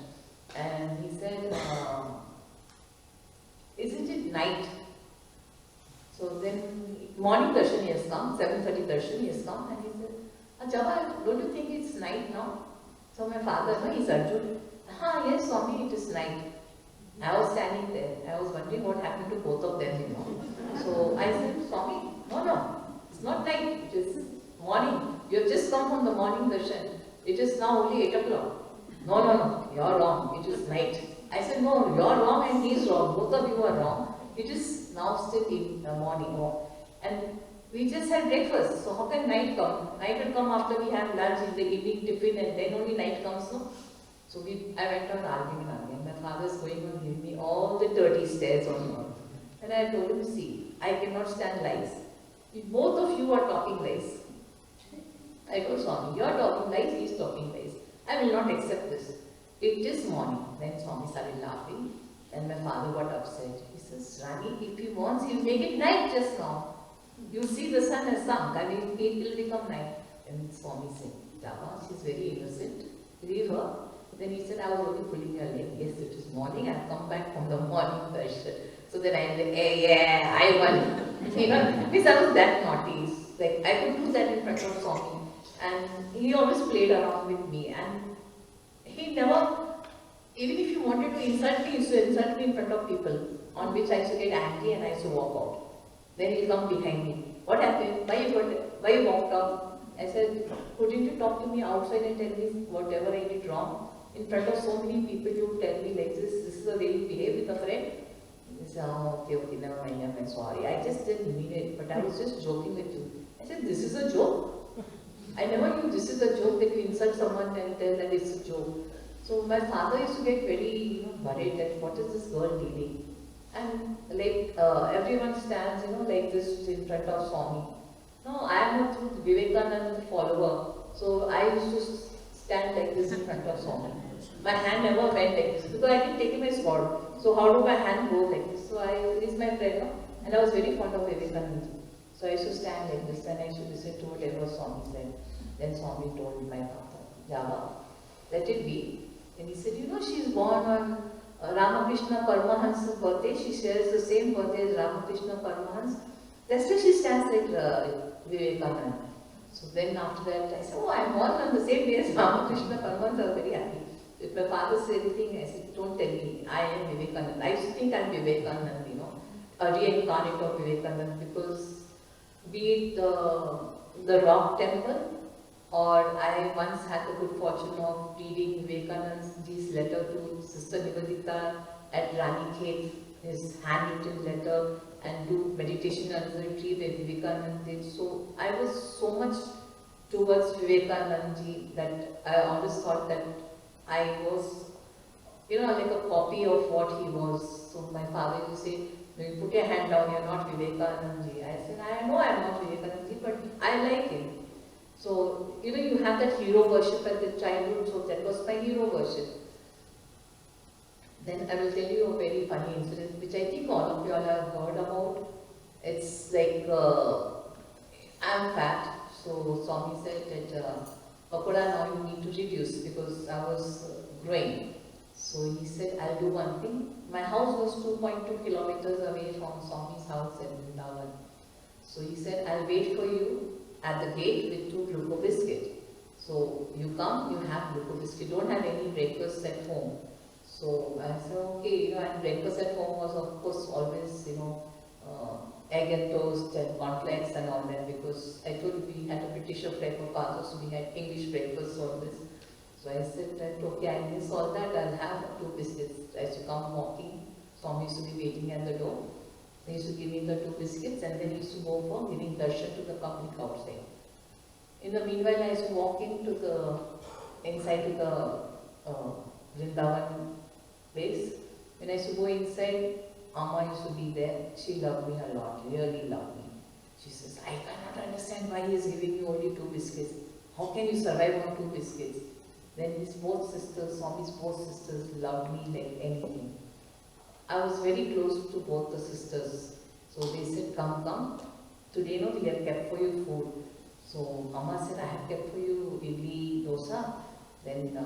And he said, isn't it night? So then, morning darshan he has come, 7:30 darshan he has come, and he said, Jawahar, don't you think it's night now? So my father, no, he's Arjun. Yes, Swami, it is night. I was standing there. I was wondering what happened to both of them, you know. So I said, Swami, no, it's not night. It is morning. You have just come from the morning darshan. It is now only 8 o'clock. No, you're wrong. It is night. I said, no, you're wrong and he's wrong. Both of you are wrong. It is now still in the morning. And we just had breakfast, so how can night come? Night will come after we have lunch in the evening tiffin, and then only night comes, no? So I went on arguing. My father is going on giving me all the dirty stares on me. And I told him, see, I cannot stand lies. If both of you are talking lies, I told Swami, you are talking lies, he is talking lies. I will not accept this. It is morning. Then Swami started laughing, and my father got upset. He says, Rani, if he wants, he'll make it night just now. You see the sun has sunk, and it will become night. And Swami said, Java, she's very innocent. Leave her. Then he said, I was only pulling your leg. Yes, it is morning. I've come back from the morning darshan. So then I said, yeah, I won. You know, because I was that naughty. Like, I could do that in front of Swami. And he always played around with me. And he never, even if he wanted to insult me, he used to insult me in front of people, on which I used to get angry and I used to walk out. Then he'll come behind me. What happened? Why you walked out? I said, couldn't you talk to me outside and tell me whatever I did wrong? In front of so many people, you tell me like this is the way you behave with a friend? He said, oh, okay, never mind, I'm sorry. I just didn't mean it, but I was just joking with you. I said, this is a joke? I never knew this is a joke that you insult someone and tell that it's a joke. So my father used to get very worried that what is this girl dealing? And like everyone stands, like this in front of Swami. No, I am a Vivekananda follower. So I used to stand like this in front of Swami. My hand never went like this because I didn't take him as God. So how do my hand go like this? So he's my friend, no? And I was very fond of Vivekananda. So I used to stand like this and I used to listen to whatever Swami said. Then Swami told my father, Java, let it be. And he said, she's born on Ramakrishna Paramahansa's birthday. She shares the same birthday as Ramakrishna Paramahans. That's why she stands like Vivekananda. So then after that, I said, oh, I'm born on the same day as Ramakrishna Paramahans. I was very happy. If my father said anything, I said, don't tell me, I am Vivekananda. I used to think I'm Vivekananda, a reincarnate of Vivekananda, because be it the rock temple, or I once had the good fortune of reading Vivekananda's letter to Sister Nivedita at Rani, his handwritten letter, and do meditation under the tree where Vivekananda did. So I was so much towards Vivekananda that I always thought that I was, like a copy of what he was. So my father used to say, you put your hand down, you're not Vivekananda. I said, I know I'm not Vivekananda, but I like him. So, you have that hero worship at the childhood, so that was my hero worship. Then I will tell you a very funny incident, which I think all of you all have heard about. It's like, I'm fat, so Swami said that, Pakoda, now you need to reduce because I was growing. So he said, I'll do one thing. My house was 2.2 kilometers away from Swami's house in Vrindavan. So he said, I'll wait for you at the gate with 2 glucose biscuits. So you come, you have glucose biscuit. Don't have any breakfast at home. So I said, okay, and breakfast at home was of course always, egg and toast and cornflakes and all that, because I told you we had a British flavor father, so we had English breakfast always. So I said that, okay, I miss all that, I'll have 2 biscuits. I used to come walking, Swami used to be waiting at the door. He used to give me the 2 biscuits and then he used to go for giving darshan to the public outside. In the meanwhile, I used to walk inside to the Vrindavan place. When I used to go inside, Amma used to be there. She loved me a lot, really loved me. She says, I cannot understand why he is giving you only 2 biscuits. How can you survive on 2 biscuits? Then his both sisters, Swami's both sisters loved me like anything. I was very close to both the sisters. So they said, come. Today we have kept for you food. So Amma said, I have kept for you idli, dosa. Then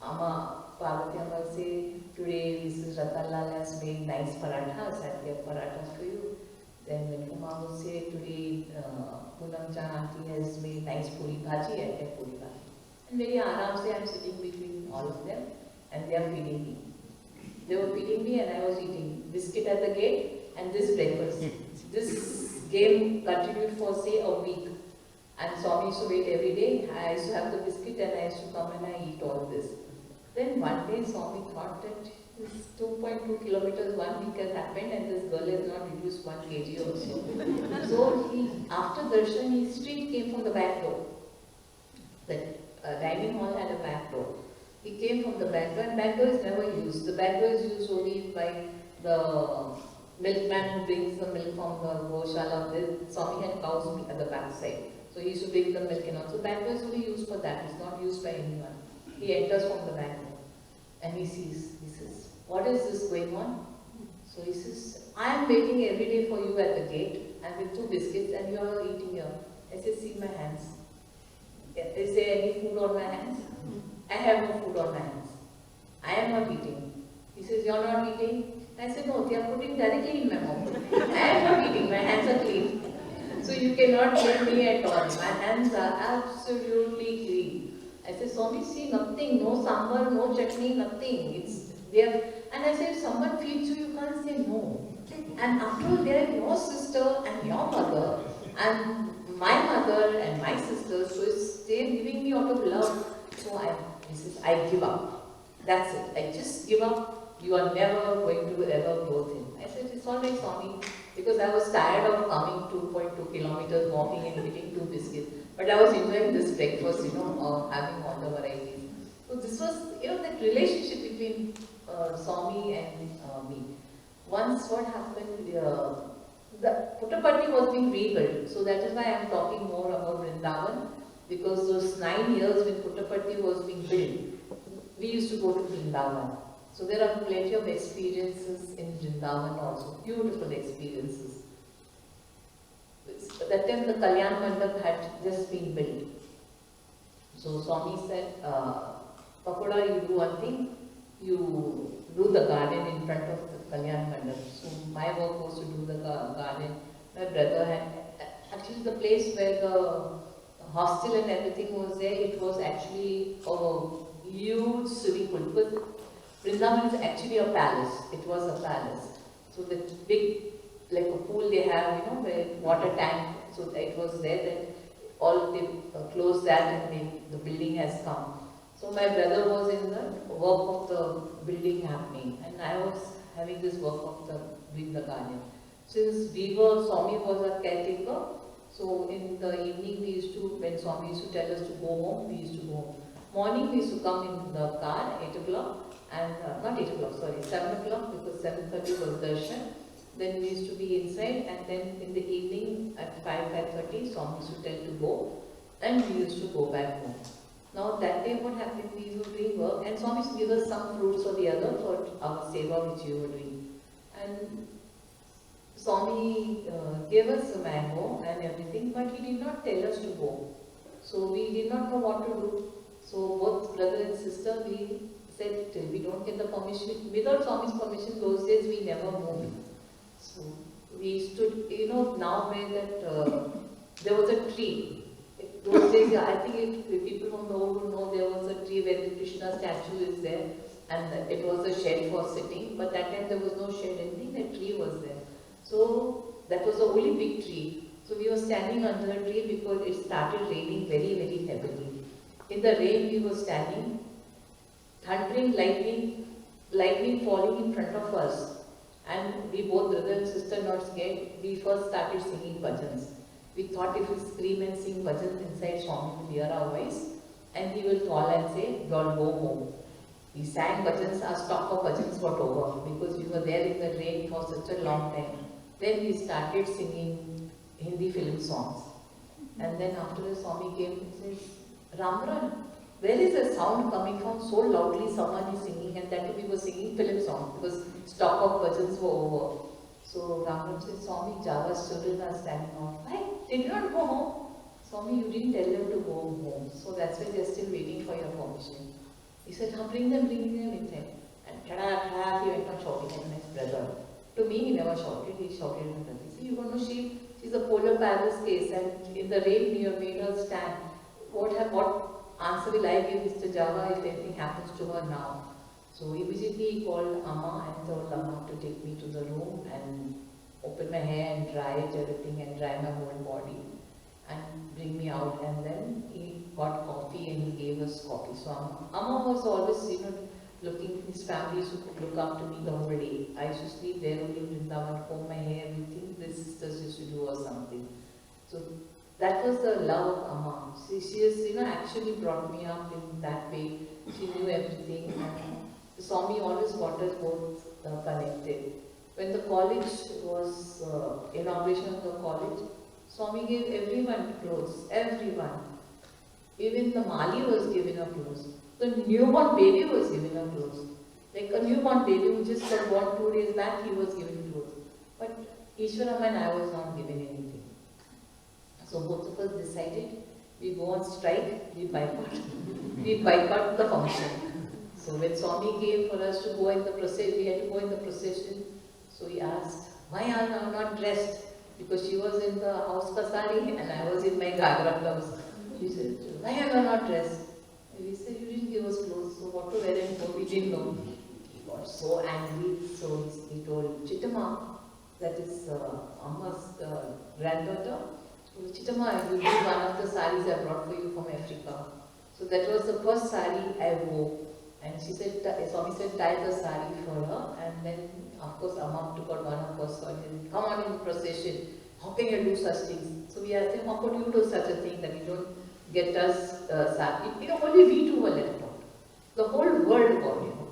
Amma, Parvati Amma said, today Mrs. Ratanlal has made nice parathas. I have kept parathas for you. Then when Uma would say, today Poonam Chan auntie has made nice puri bhaji, I kept puri bhaji. And very aram se I am sitting between all of them and they are feeding me. They were feeding me and I was eating biscuit at the gate and this breakfast. This game continued for say a week. And Swami used to wait every day. I used to have the biscuit and I used to come and I eat all this. Then one day Swami thought that this 2.2 kilometers 1 week has happened and this girl has not reduced 1 kg also. So after darshan, he straight came from the back door. The dining hall had a back door. He came from the back door and back door is never used. The back door is used only by the milkman who brings the milk from the goshala. Swami had cows at the back side. So he used to bring the milk and all. So back door is only used for that. It's not used by anyone. He enters from the back door and he says, what is this going on? So he says, I am waiting every day for you at the gate and with 2 biscuits and you are eating here. I said, see my hands. Is there any food on my hands? I have no food on my hands. I am not eating. He says, you are not eating? I said, no, they are putting directly in my mouth. I am not eating, my hands are clean. So you cannot blame me at all. My hands are absolutely clean. I said, Swami, see, nothing, no sambar, no chutney, nothing. It's there. And I said, someone feeds you, you can't say no. And after all, they are your sister and your mother, and my mother and my sister, so they're giving me out of love. So I give up. That's it. I just give up. You are never going to ever go thin. I said, it's all right, Swami, because I was tired of coming 2.2 kilometers, walking and eating 2 biscuits. But I was enjoying this breakfast, having all the varieties. So this was, that relationship between Swami and me. Once what happened, the Puttaparthi was being rebuilt. So that is why I am talking more about Vrindavan, because those 9 years when Puttaparthi was being built, we used to go to Vrindavan. So there are plenty of experiences in Vrindavan also, beautiful experiences. That time the Kalyan Mandap had just been built. So Swami said, Pakoda, you do one thing, you do the garden in front of the Kalyan Mandap. So my work was to do the garden. My brother had, actually the place where the hostel and everything was there, it was actually a huge swimming pool. Because Vrindavan is actually a palace. It was a palace. So the big, like a pool they have, where water tank. So it was there that all they closed that and the building has come. So my brother was in the work of the building happening, and I was having this work of doing the garden. Since Swami was a caretaker, so in the evening we used to, when Swami used to tell us to go home, we used to go home. Morning we used to come in the car, 8 o'clock, and not 8 o'clock, sorry, 7 o'clock, because 7:30 was darshan. Then we used to be inside, and then in the evening at 5:30, Swami used to tell to go, and we used to go back home. Now that day what happened, we were doing work, and Swami used to give us some fruits or the other for our seva which we were doing. And Swami gave us a mango and everything, but he did not tell us to go. So we did not know what to do. So both brother and sister, we said, till we don't get the permission, without Swami's permission, those days we never moved. So we stood, now where that, there was a tree. Those days, I think people from the old would know there was a tree where the Krishna statue is there, and it was a shed for sitting, but that time there was no shed, anything, the tree was there. So that was the only big tree. So we were standing under the tree because it started raining very, very heavily. In the rain we were standing, thundering, lightning falling in front of us. And we both, brother and sister, not scared, we first started singing bhajans. We thought if we scream and sing bhajans inside, Swami will hear our voice and he will call and say, "Don't go home." We sang bhajans, our stock of bhajans got over because we were there in the rain for such a long time. Then we started singing Hindi film songs. And then after the Swami came and says, "Ramran, where is the sound coming from? So loudly someone is singing," and that we were singing film songs because stock of bhajans were over. So Ramran said, "Swami, Java's children are standing out." "Why? They did not go home." "Swami, you didn't tell them to go home. So that's why they're still waiting for your permission." He said, bring them inside." And tada, he went on shouting at my brother. To me, he never shouted, he shouted at my brother. "See, you want to she's a polar bear's case, and in the rain you have made her stand. What answer will I give Mr. Java if anything happens to her now?" So immediately he called Amma and told Amma to take me to the room and open my hair and dry it, everything, and dry my whole body and bring me out. And then he got coffee and he gave us coffee. So Amma was always, looking, his family used to look up to me the whole day. I used to sleep there only in Vrindavan, comb my hair, everything. The sisters used to do or something. So that was the love of Amma. She has, actually brought me up in that way. She knew everything. And Swami always got us both connected. When the college was, inauguration of the college, Swami gave everyone clothes, everyone. Even the Mali was given a clothes. The newborn baby was given a clothes. Like a newborn baby who just got born 2 days back, he was given clothes. But Easwaramma and I was not given anything. So both of us decided, we go on strike, we boycott. We boycott the function. So when Swami came for us to go in the procession, we had to go in the procession. So he asked, "Why are you not dressed?" Because she was in the house kasari and I was in my gagra blouse. She said, "Why are you not dressed?" We what to wear and go, we didn't know. He got so angry, so he told Chittama, that is Amma's granddaughter, Chittama, you need one of the saris I brought for you from Africa. So that was the first sari I wore. And she said, Swami said, tie the sari for her. And then, of course, Amma took out one of her sari and come on in the procession. How can you do such things? So we asked him, how could you do such a thing that you don't get us sari? You know, only we two were left out. The whole world got, you know.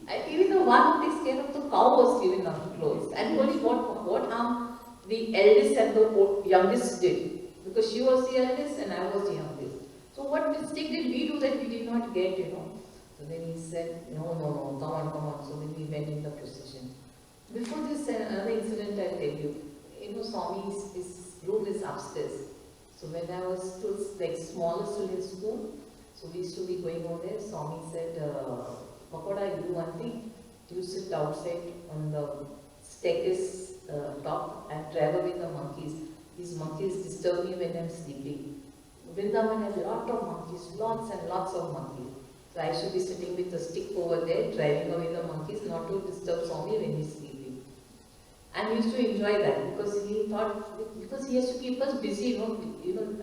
And even the one who takes care of the cow was given up clothes. And only what harm the eldest and the youngest did. Because she was the eldest and I was the youngest. So what mistake did we do that we did not get, you know? So then he said, no, come on. So then we went in the procession. Before this, another incident I'll tell you. You know, Swami's his room is upstairs. So when I was still like smaller still in school, so we used to be going over there. Swami said, Pakoda, you do one thing. You sit outside on the staircase top and drive away the monkeys. These monkeys disturb me when I'm sleeping. Vrindavan had a lot of monkeys, lots and lots of monkeys. So I should be sitting with a stick over there, driving away the monkeys, not to disturb Swami when he's sleeping. And he used to enjoy that because he thought, because he has to keep us busy, you know,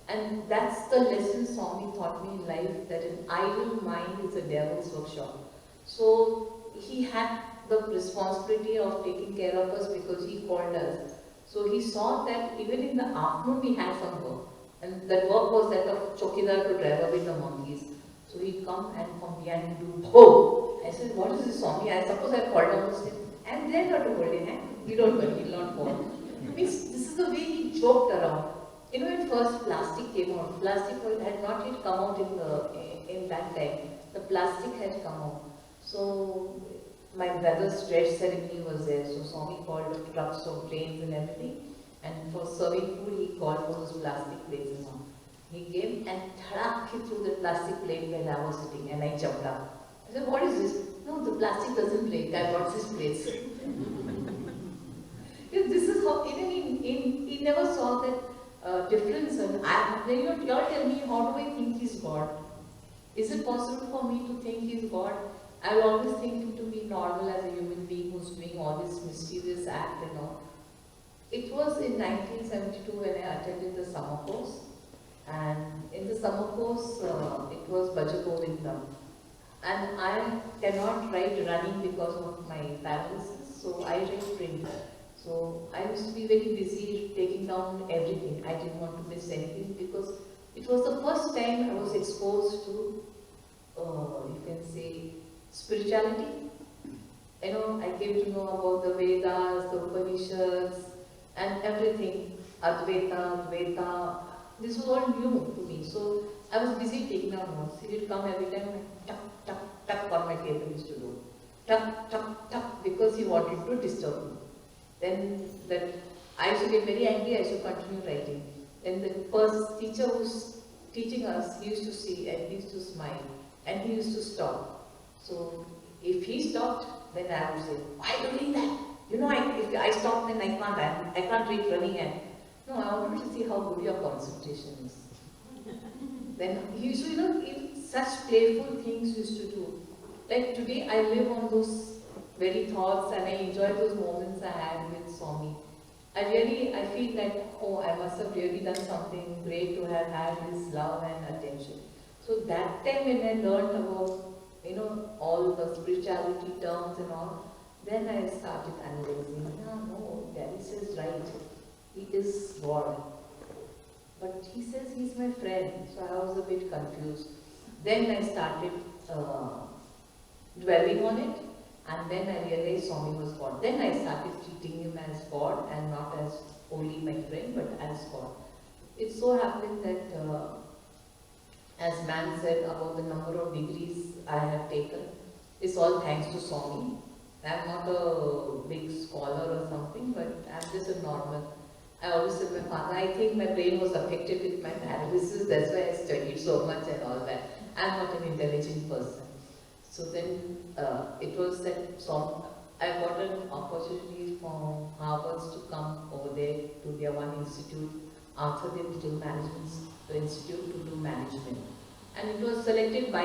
and that's the lesson Swami taught me in life, that an idle mind is a devil's workshop. So he had the responsibility of taking care of us because he called us. So he saw that even in the afternoon we had some work. And that work was that of Chokidar to drive away the monkeys. So he'd come and from behind and do, oh! I said, what is this, Swami? I suppose I fall down the stairs. I'm there not to hold your hand. You don't worry, he'll not fall. Means this is the way he joked around. You know, when first plastic came out, plastic had not yet come out in that time. The plastic had come out. So my brother's dredge ceremony was there. So Swami called the trucks of planes and everything. And for serving food, he called for those plastic plates and all. He came and thadak, he threw the plastic plate where I was sitting and I jumped up. I said, what is this? No, the plastic doesn't break. I brought these plates. This is how, even he never saw that difference. And then you tell me, how do I think he's God? Is it possible for me to think he's God? I will always think him to be normal as a human being who's doing all this mysterious act and all. It was in 1972 when I attended the summer course, and in the summer course it was Bhajagovindam, and I cannot write running because of my paralysis, so I write print. So I used to be very busy taking down everything. I didn't want to miss anything because it was the first time I was exposed to, you can say, spirituality. You know, I came to know about the Vedas, the Upanishads, and everything, Advaita, Dvaita, this was all new to me. So I was busy taking down notes. He would come every time and tuck, tuck, tuck what my table used to do. Tuck, tuck, tuck, because he wanted to disturb me. Then that I used to get very angry, I used to continue writing. Then the first teacher who's teaching us, he used to see and he used to smile and he used to stop. So if he stopped, then I would say, why are you doing that? You know, if I stop, then I can't read running and no, I wanted to see how good your concentration is. Then he used to, you know, such playful things used to do. Like today, I live on those very thoughts and I enjoy those moments I had with Swami. I feel that, oh, I must have really done something great to have had his love and attention. So that time when I learned about, you know, all the spirituality terms and all, then I started analyzing. No, Daddy says right. He is God. But he says he's my friend. So I was a bit confused. Then I started dwelling on it. And then I realized Swami was God. Then I started treating him as God and not as only my friend, but as God. It so happened that, as man said about the number of degrees I have taken, it's all thanks to Swami. I'm not a big scholar or something, but I'm just a normal. I always said my father, I think my brain was affected with my paralysis, that's why I studied so much and all that. I'm not an intelligent person. So then it was that I got an opportunity from Harvard to come over there to their one institute, Arthur Digital Management Institute, to do management. And it was selected by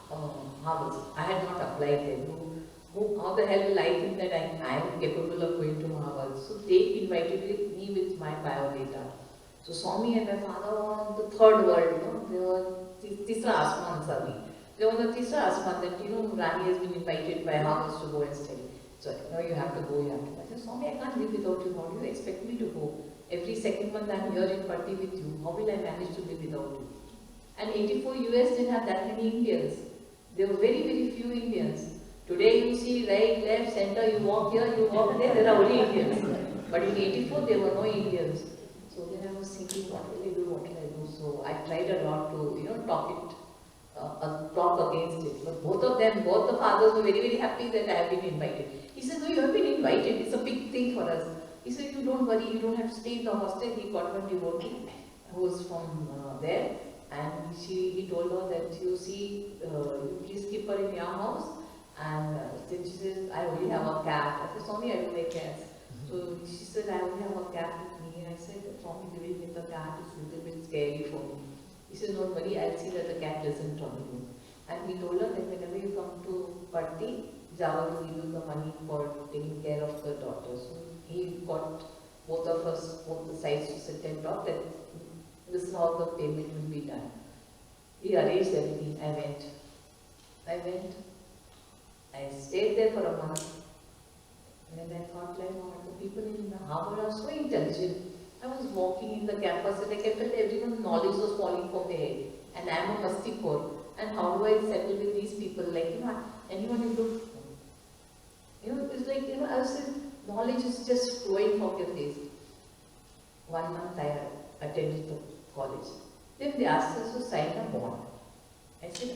Harvard. I had not applied there. How the hell will I think that I am capable of going to Harvard? So they invited me with my biodata. So Swami and my father were on the third world, they were Tisra Asman Sabi. They were on the Tisra Asman that, Rani has been invited by Harvard to go and study. So, you have to go, you have to go. I said, Swami, I can't live without you. How do you expect me to go? Every second month I'm here in Patti with you. How will I manage to live without you? And 84 US didn't have that many Indians. There were very, very few Indians. Today you see right, left, center, you walk here, you walk there are only Indians. But in 84 there were no Indians. So then I was thinking, what will I do, what will I do? So I tried a lot to, talk against it. But both the fathers were very, very happy that I have been invited. He said, no, you have been invited, it's a big thing for us. He said, you don't worry, you don't have to stay in the hostel. He got one devotee who was from there. And he told her that, you please keep her in your house. And then she says, I only have a cat. I said, Swami, I don't like cats. So she said, I only have a cat with me. And I said, Swami, living with a cat is a little bit scary for me. He said, don't worry, I'll see that the cat doesn't trouble you. And he told her that whenever you come to Patti, Java will give you the money for taking care of the daughter. So he got both the sides to sit and talk that this is how the payment will be done. He arranged everything. I went. I stayed there for a month. And I thought, like, oh, the people in Harvard are so intelligent. I was walking in the campus and I felt everyone's knowledge was falling from their head. And I am a mastikor. And how do I settle with these people? Like, anyone who look, it's like, I was saying, knowledge is just flowing from your face. 1 month I attended the college. Then they asked us to sign a bond. I said,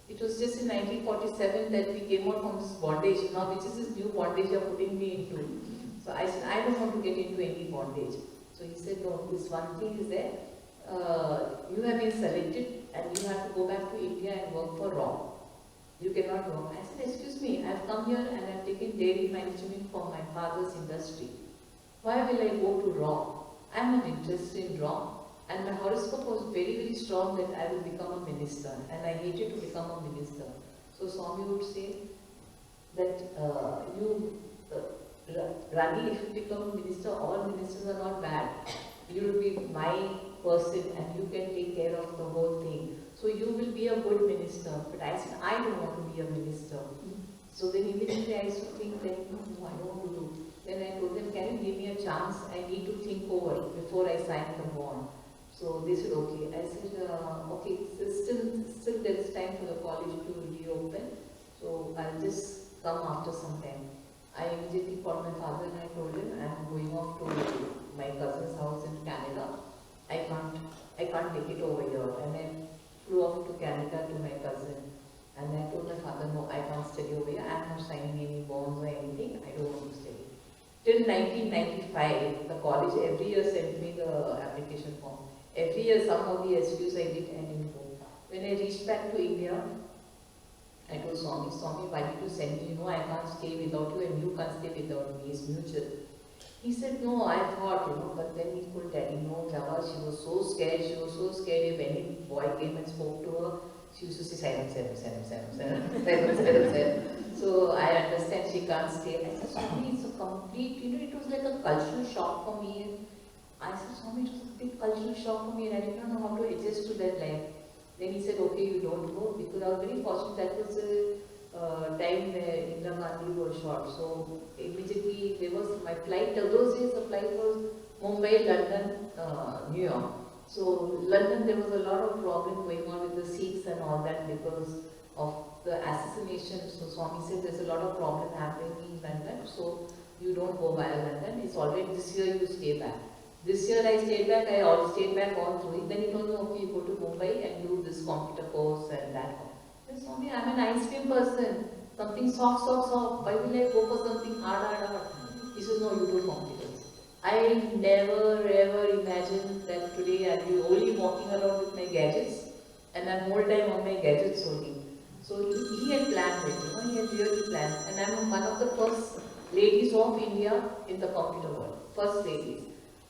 it was just in 1947 that we came out from this bondage, which is this new bondage you're putting me into. So I said, I don't want to get into any bondage. So he said, no, this one thing is there. You have been selected and you have to go back to India and work for RAW. You cannot work. I said, excuse me, I've come here and I've taken dairy management from my father's industry. Why will I go to RAW? I'm not interested in RAW. And my horoscope was very, very strong that I will become a minister. And I hated to become a minister. So Swami would say that Rani, if you become a minister, all ministers are not bad. You will be my person and you can take care of the whole thing. So you will be a good minister. But I said, I don't want to be a minister. So then immediately I used to think that, no, I don't want to do. Then I told them, can you give me a chance? I need to think over before I sign the bond. So they said, okay. I said, okay, still there is time for the college to reopen. So I'll just come after some time. I immediately called my father and I told him, I'm going off to my cousin's house in Canada. I can't take it over here. And I flew off to Canada to my cousin. And I told my father, no, I can't study over here. I'm not signing any bonds or anything. I don't want to study. Till 1995, the college every year sent me the application form. Every year, some of the SQs I did and didn't go. When I reached back to India, I told Swami, why did you send me? I can't stay without you and you can't stay without me. It's mutual. He said, no, I thought, but then he couldn't tell me. No, Java, she was so scared. She was so scared if any boy came and spoke to her, she used to say, silence. So I understand she can't stay. I said, Swami, it's a complete, it was like a cultural shock for me. I said, Swami, it was a big cultural shock for me and I did not know how to adjust to that life. Then he said, okay, you don't go, because I was very fortunate. That was a time where Indira Gandhi was shot. So immediately there was my flight. Those days the flight was Mumbai, London, New York. So London, there was a lot of problem going on with the Sikhs and all that because of the assassination. So Swami said there's a lot of problem happening in London. So you don't go via London. It's already this year you stay back. This year I stayed back, I all stayed back all through it. Then he told me, okay, you go to Mumbai and do this computer course and that. Then Swami, I'm an ice cream person. Something soft. Why will I go for something hard? He said, no, you do computers. I never ever imagined that today I'll be only walking around with my gadgets and I'm whole time on my gadgets only. So he had planned it, he had really planned. And I'm one of the first ladies of India in the computer world. First ladies.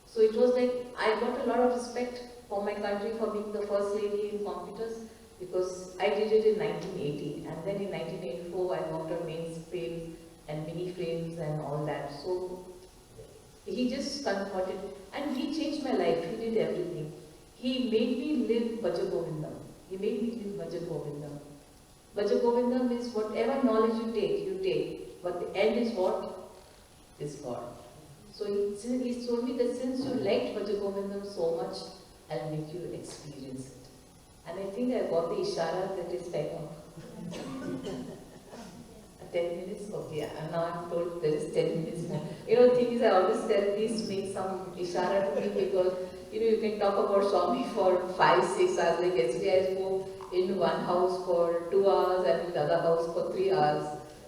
So it was like, I got a lot of respect for my country for being the first lady in computers. because I did it in 1980, and then in 1984 I worked on main frames and mini frames and all that. So he just converted, and he changed my life. He did everything. He made me live Bhajagovindam. He made me live Bhajagovindam. Bhajagovindam is whatever knowledge you take, but the end is what? Is God. So he told me that since you liked Bhajagovindam so much, I'll make you experience it. And I think I got the ishara that is like 10 minutes. Okay, and now I'm told there is 10 minutes more. The thing is, I always tell, please make some ishara to me, because you can talk about Swami for 5-6 hours. Like yesterday I spoke in one house for 2 hours and in the other house for 3 hours.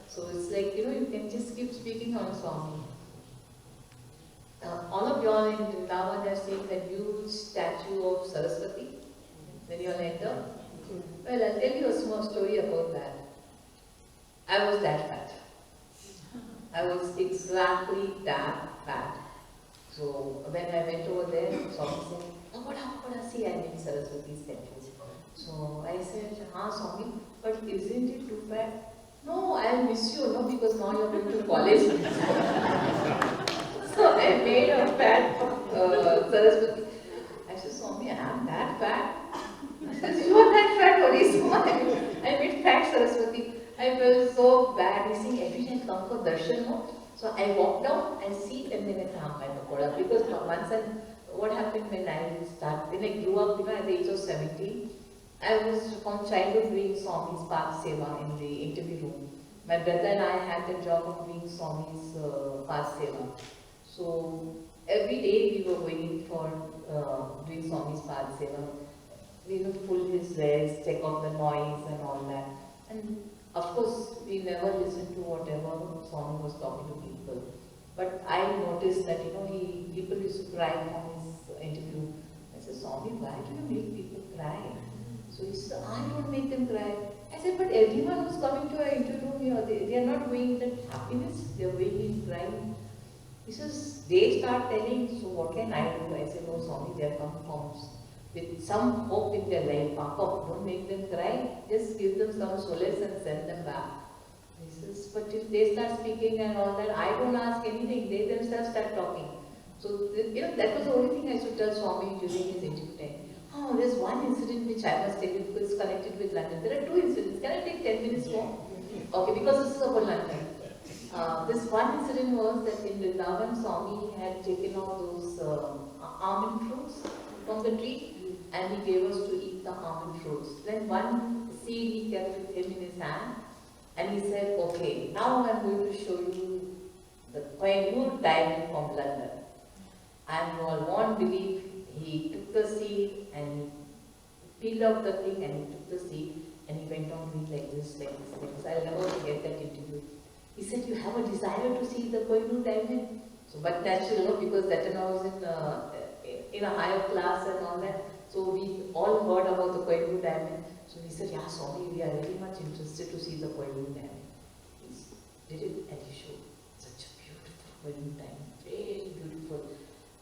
So it's like, you can just keep speaking on Swami. All of you all in Vrindavan have seen that huge statue of Saraswati when you all enter. Well, I'll tell you a small story about that. I was that fat. I was exactly that fat. So when I went over there, Swami said, "Oh, what see, I'm in Saraswati's temple." So I said, Swami, but isn't it too fat? No, I'll miss you, no, because now you're going to college. So I made a fat Saraswati. I said, Swami, I'm that fat. He says, you are that fat, what is why? I made fat Saraswati. I felt so bad. You see, every time I come for darshan, no? So I walk down and see, and then I have my pakoda. Because once what happened when I grew up, at the age of 17, I was from childhood doing Swami's Path Seva in the interview room. My brother and I had the job of doing Swami's Path Seva. So every day we were waiting for doing Swami's Path Seva. We would pull his legs, check out the noise and all that. And of course, we never listened to whatever Swami was talking to people. But I noticed that, people used to cry from his interview. I said, Swami, why do you make people cry? So he said, I don't make them cry. I said, but everyone who's coming to our interview, they are not doing that happiness, they are doing it crying. He says, they start telling, so what can I do? I said, no, Swami, they have come from with some hope in their life. Papa, don't make them cry, just give them some solace and send them back. He says, but if they start speaking and all that, I don't ask anything, they themselves start talking. So, that was the only thing I should tell Swami during his interview time. Oh, there's one incident which I must tell you because it's connected with London. There are 2 incidents. Can I take 10 minutes more? Okay, because this is about London. This one incident was that in Vrindavan, Swami had taken out those almond fruits from the tree, and he gave us to eat the almond fruits. Then one seed he kept with him in his hand, and he said, okay, now I'm going to show you the Koinur diamond from London. And you all won't believe, he took the seed and he peeled out the thing and he took the seed and he went on doing like this, like this, like this. I'll never forget that interview. He said, you have a desire to see the Koinur diamond? So, but natural, because that time I was in a higher class and all that. So we all heard about the Koinur diamond. So he said, yeah, Swami, we are very much interested to see the Koinur diamond. He did it and he showed such a beautiful Koinur diamond, very beautiful.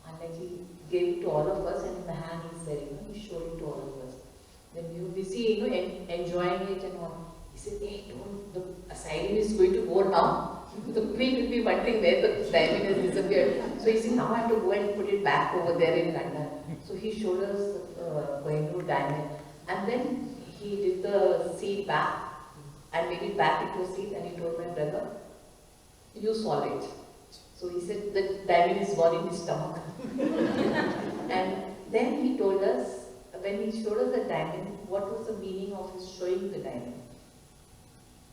And like he gave it to all of us, and in the hand he said, he showed it to all of us. Then we were busy, enjoying it and all. He said, hey, don't, the siren is going to go now. The queen will be wondering where the diamond has disappeared. So he said, now I have to go and put it back over there in London. So he showed us the Koinur diamond. And then he did the seed back and made it back into a seed, and he told my brother, you swallow it. So he said, the diamond is gone in his stomach. And then he told us, when he showed us the diamond, what was the meaning of his showing the diamond?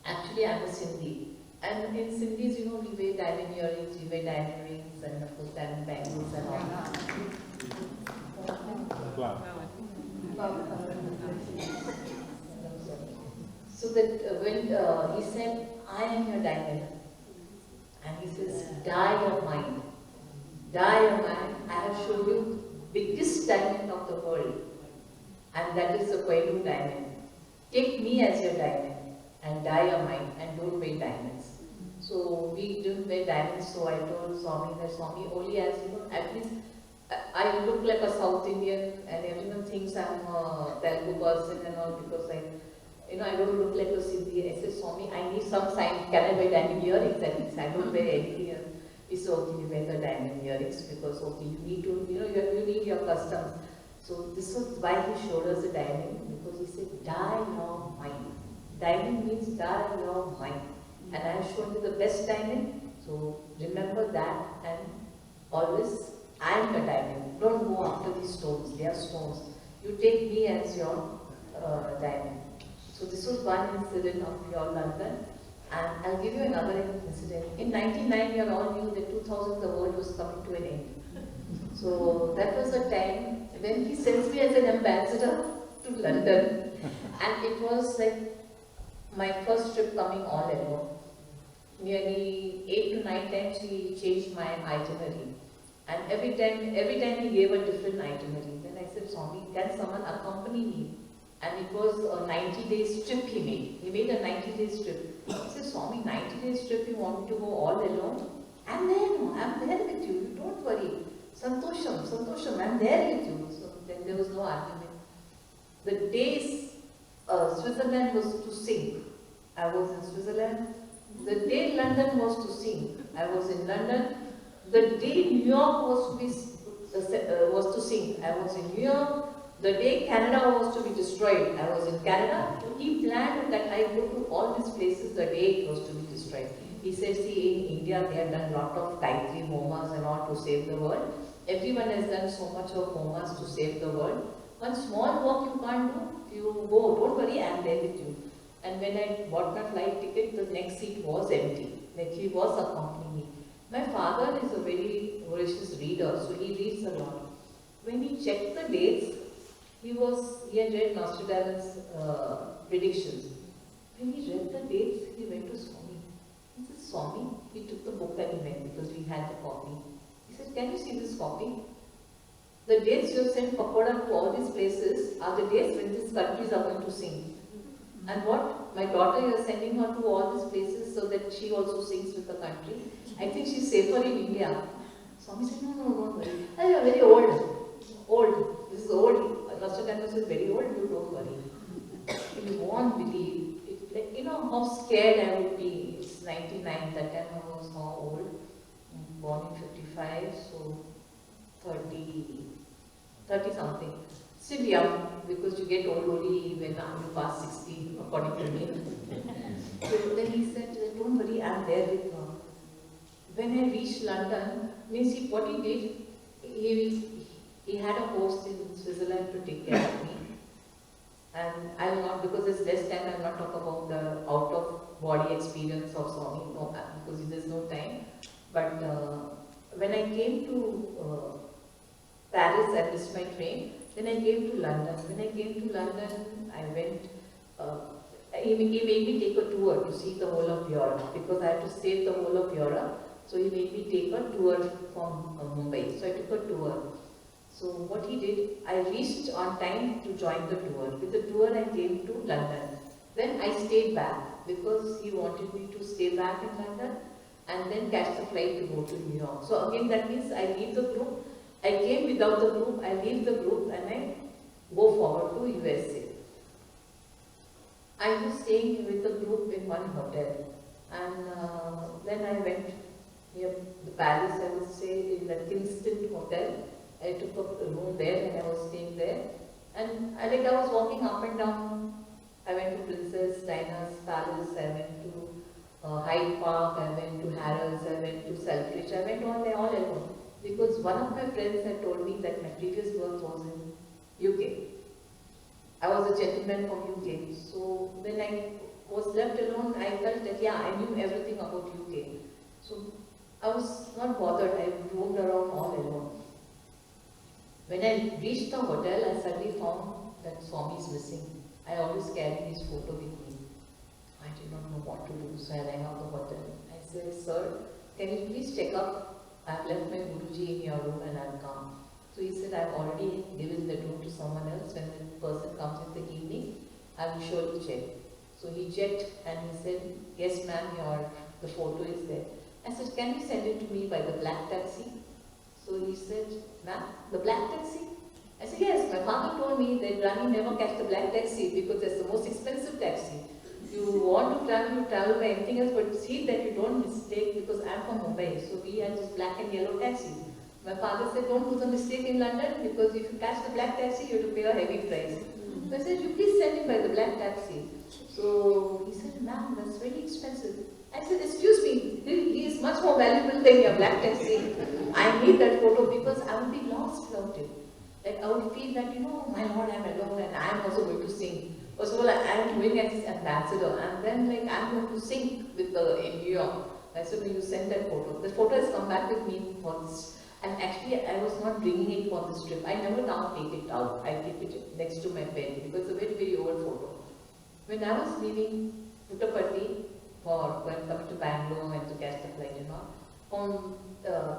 Actually, I'm a Sindhi. And in Sindhis, we wear diamond earrings, we wear diamond rings, and of course diamond bangles and all. So that when he said, I am your diamond, and he says, die your mind. Die your mind. I have shown you biggest diamond of the world. And that is the Koinur diamond. Take me as your diamond and die your mind and don't wear diamonds. So we didn't wear diamonds, so I told Swami that Swami only as at least I look like a South Indian, and everyone thinks I'm a Telugu person and all because I don't look like a Sindhi. I said, Swami, I need some sign. Can I wear diamond earrings? And he said, I don't wear anything else. He said, okay, you wear the diamond earrings because okay, you need to, you need your customs. So this was why he showed us the diamond, because he said, dye your mind. Diamond means dye your mind. And I have shown you the best diamond. So remember that and always I am a diamond. Don't go after these stones. They are stones. You take me as your diamond. So this was one incident of pure London. And I'll give you another incident. In 1999, we all knew that 2000 the world was coming to an end. So that was a time when he sends me as an ambassador to London. And it was like my first trip coming all alone. Nearly 8 to 9 times he changed my itinerary. And every time he gave a different itinerary. Then I said, Swami, can someone accompany me? And it was a 90 days trip he made. He made a 90 days trip. He said, Swami, 90 days trip, you want me to go all alone? I'm there with you, don't worry. Santosham, I'm there with you. So then there was no argument. The days Switzerland was to sing, I was in Switzerland. The day London was to sing, I was in London. The day New York was to sing, I was in New York. The day Canada was to be destroyed, I was in Canada. He planned that I go to all these places the day it was to be destroyed. He said, see, in India they have done a lot of Gayatri homas and all to save the world. Everyone has done so much of homas to save the world. One small work you can't do, you go, don't worry, I am there with you. And when I bought my flight ticket, the next seat was empty. Like he was accompanying me. My father is a very voracious reader, so he reads a lot. When he checked the dates, he had read Nostradamus' predictions. When he read the dates, he went to Swami. He said, Swami, he took the book and he went because we had the copy. He said, can you see this copy? The dates you have sent Pakoda to all these places are the dates when these countries are going to sing. And what? My daughter, you are sending her to all these places so that she also sings with the country. I think she's safer in India. Swami said, no, don't worry. And you are very old. This is old. Nostradamus is very old, you don't worry. You won't believe. How scared I would be. It's 99, that time I was how old? Born in 55, so 30 something. Still young, because you get old only when you pass 60, according to me. So then he said, don't worry, I'm there with her. When I reached London, what he did, he had a post in Switzerland to take care of me. And I will not, because there's less time, I will not talk about the out-of-body experience of Swami, no, because there's no time. But when I came to Paris, I missed my train. Then I came to London. When I came to London, I went, he made me take a tour to see the whole of Europe, because I had to stay the whole of Europe. So he made me take a tour from Mumbai. So I took a tour. So what he did, I reached on time to join the tour. With the tour I came to London. Then I stayed back because he wanted me to stay back in London and then catch the flight to go to New York. So again that means I leave the group. I came without the group, I leave the group and I go forward to USA. I was staying with the group in one hotel and then I went near the Paris, I would say in the Kingston Hotel. I took a room there and I was staying there. And I was walking up and down. I went to Princess Diana's Palace, I went to Hyde Park, I went to Harrods, I went to Selfridge, I went all there all alone. Because one of my friends had told me that my previous birth was in UK. I was a gentleman from UK. So when I was left alone, I felt that I knew everything about UK. So I was not bothered, I roamed around all alone. When I reached the hotel, I suddenly found that Swami is missing. I always carry his photo with me. I did not know what to do, so I rang out the hotel. I said, sir, can you please check up? I've left my Guruji in your room and I'll come. So he said, I've already given the room to someone else. When the person comes in the evening, I will surely check. So he checked and he said, yes ma'am, the photo is there. I said, can you send it to me by the black taxi? So he said, ma'am, the black taxi? I said, yes, my father told me that Rani never catch the black taxi because that's the most expensive taxi. You want to travel by anything else, but see that you don't mistake, because I'm from Mumbai, so we had this black and yellow taxi. My father said, don't do the mistake in London, because if you catch the black taxi, you have to pay a heavy price. So I said, you please send him by the black taxi. So he said, ma'am, that's very expensive. I said, excuse me, he is much more valuable than your black taxi. I need that photo because I would be lost without it. Like I would feel that, my Lord, I'm alone and I'm also going to sing. First of all, I'm doing as his ambassador, and then like I'm going to sing with in New York. I said, will you send that photo? The photo has come back with me for this. And actually, I was not bringing it for this trip. I never now take it out. I keep it next to my bed because it's a very, very old photo. When I was leaving Puttaparthi when coming to Bangalore and to catch the flight from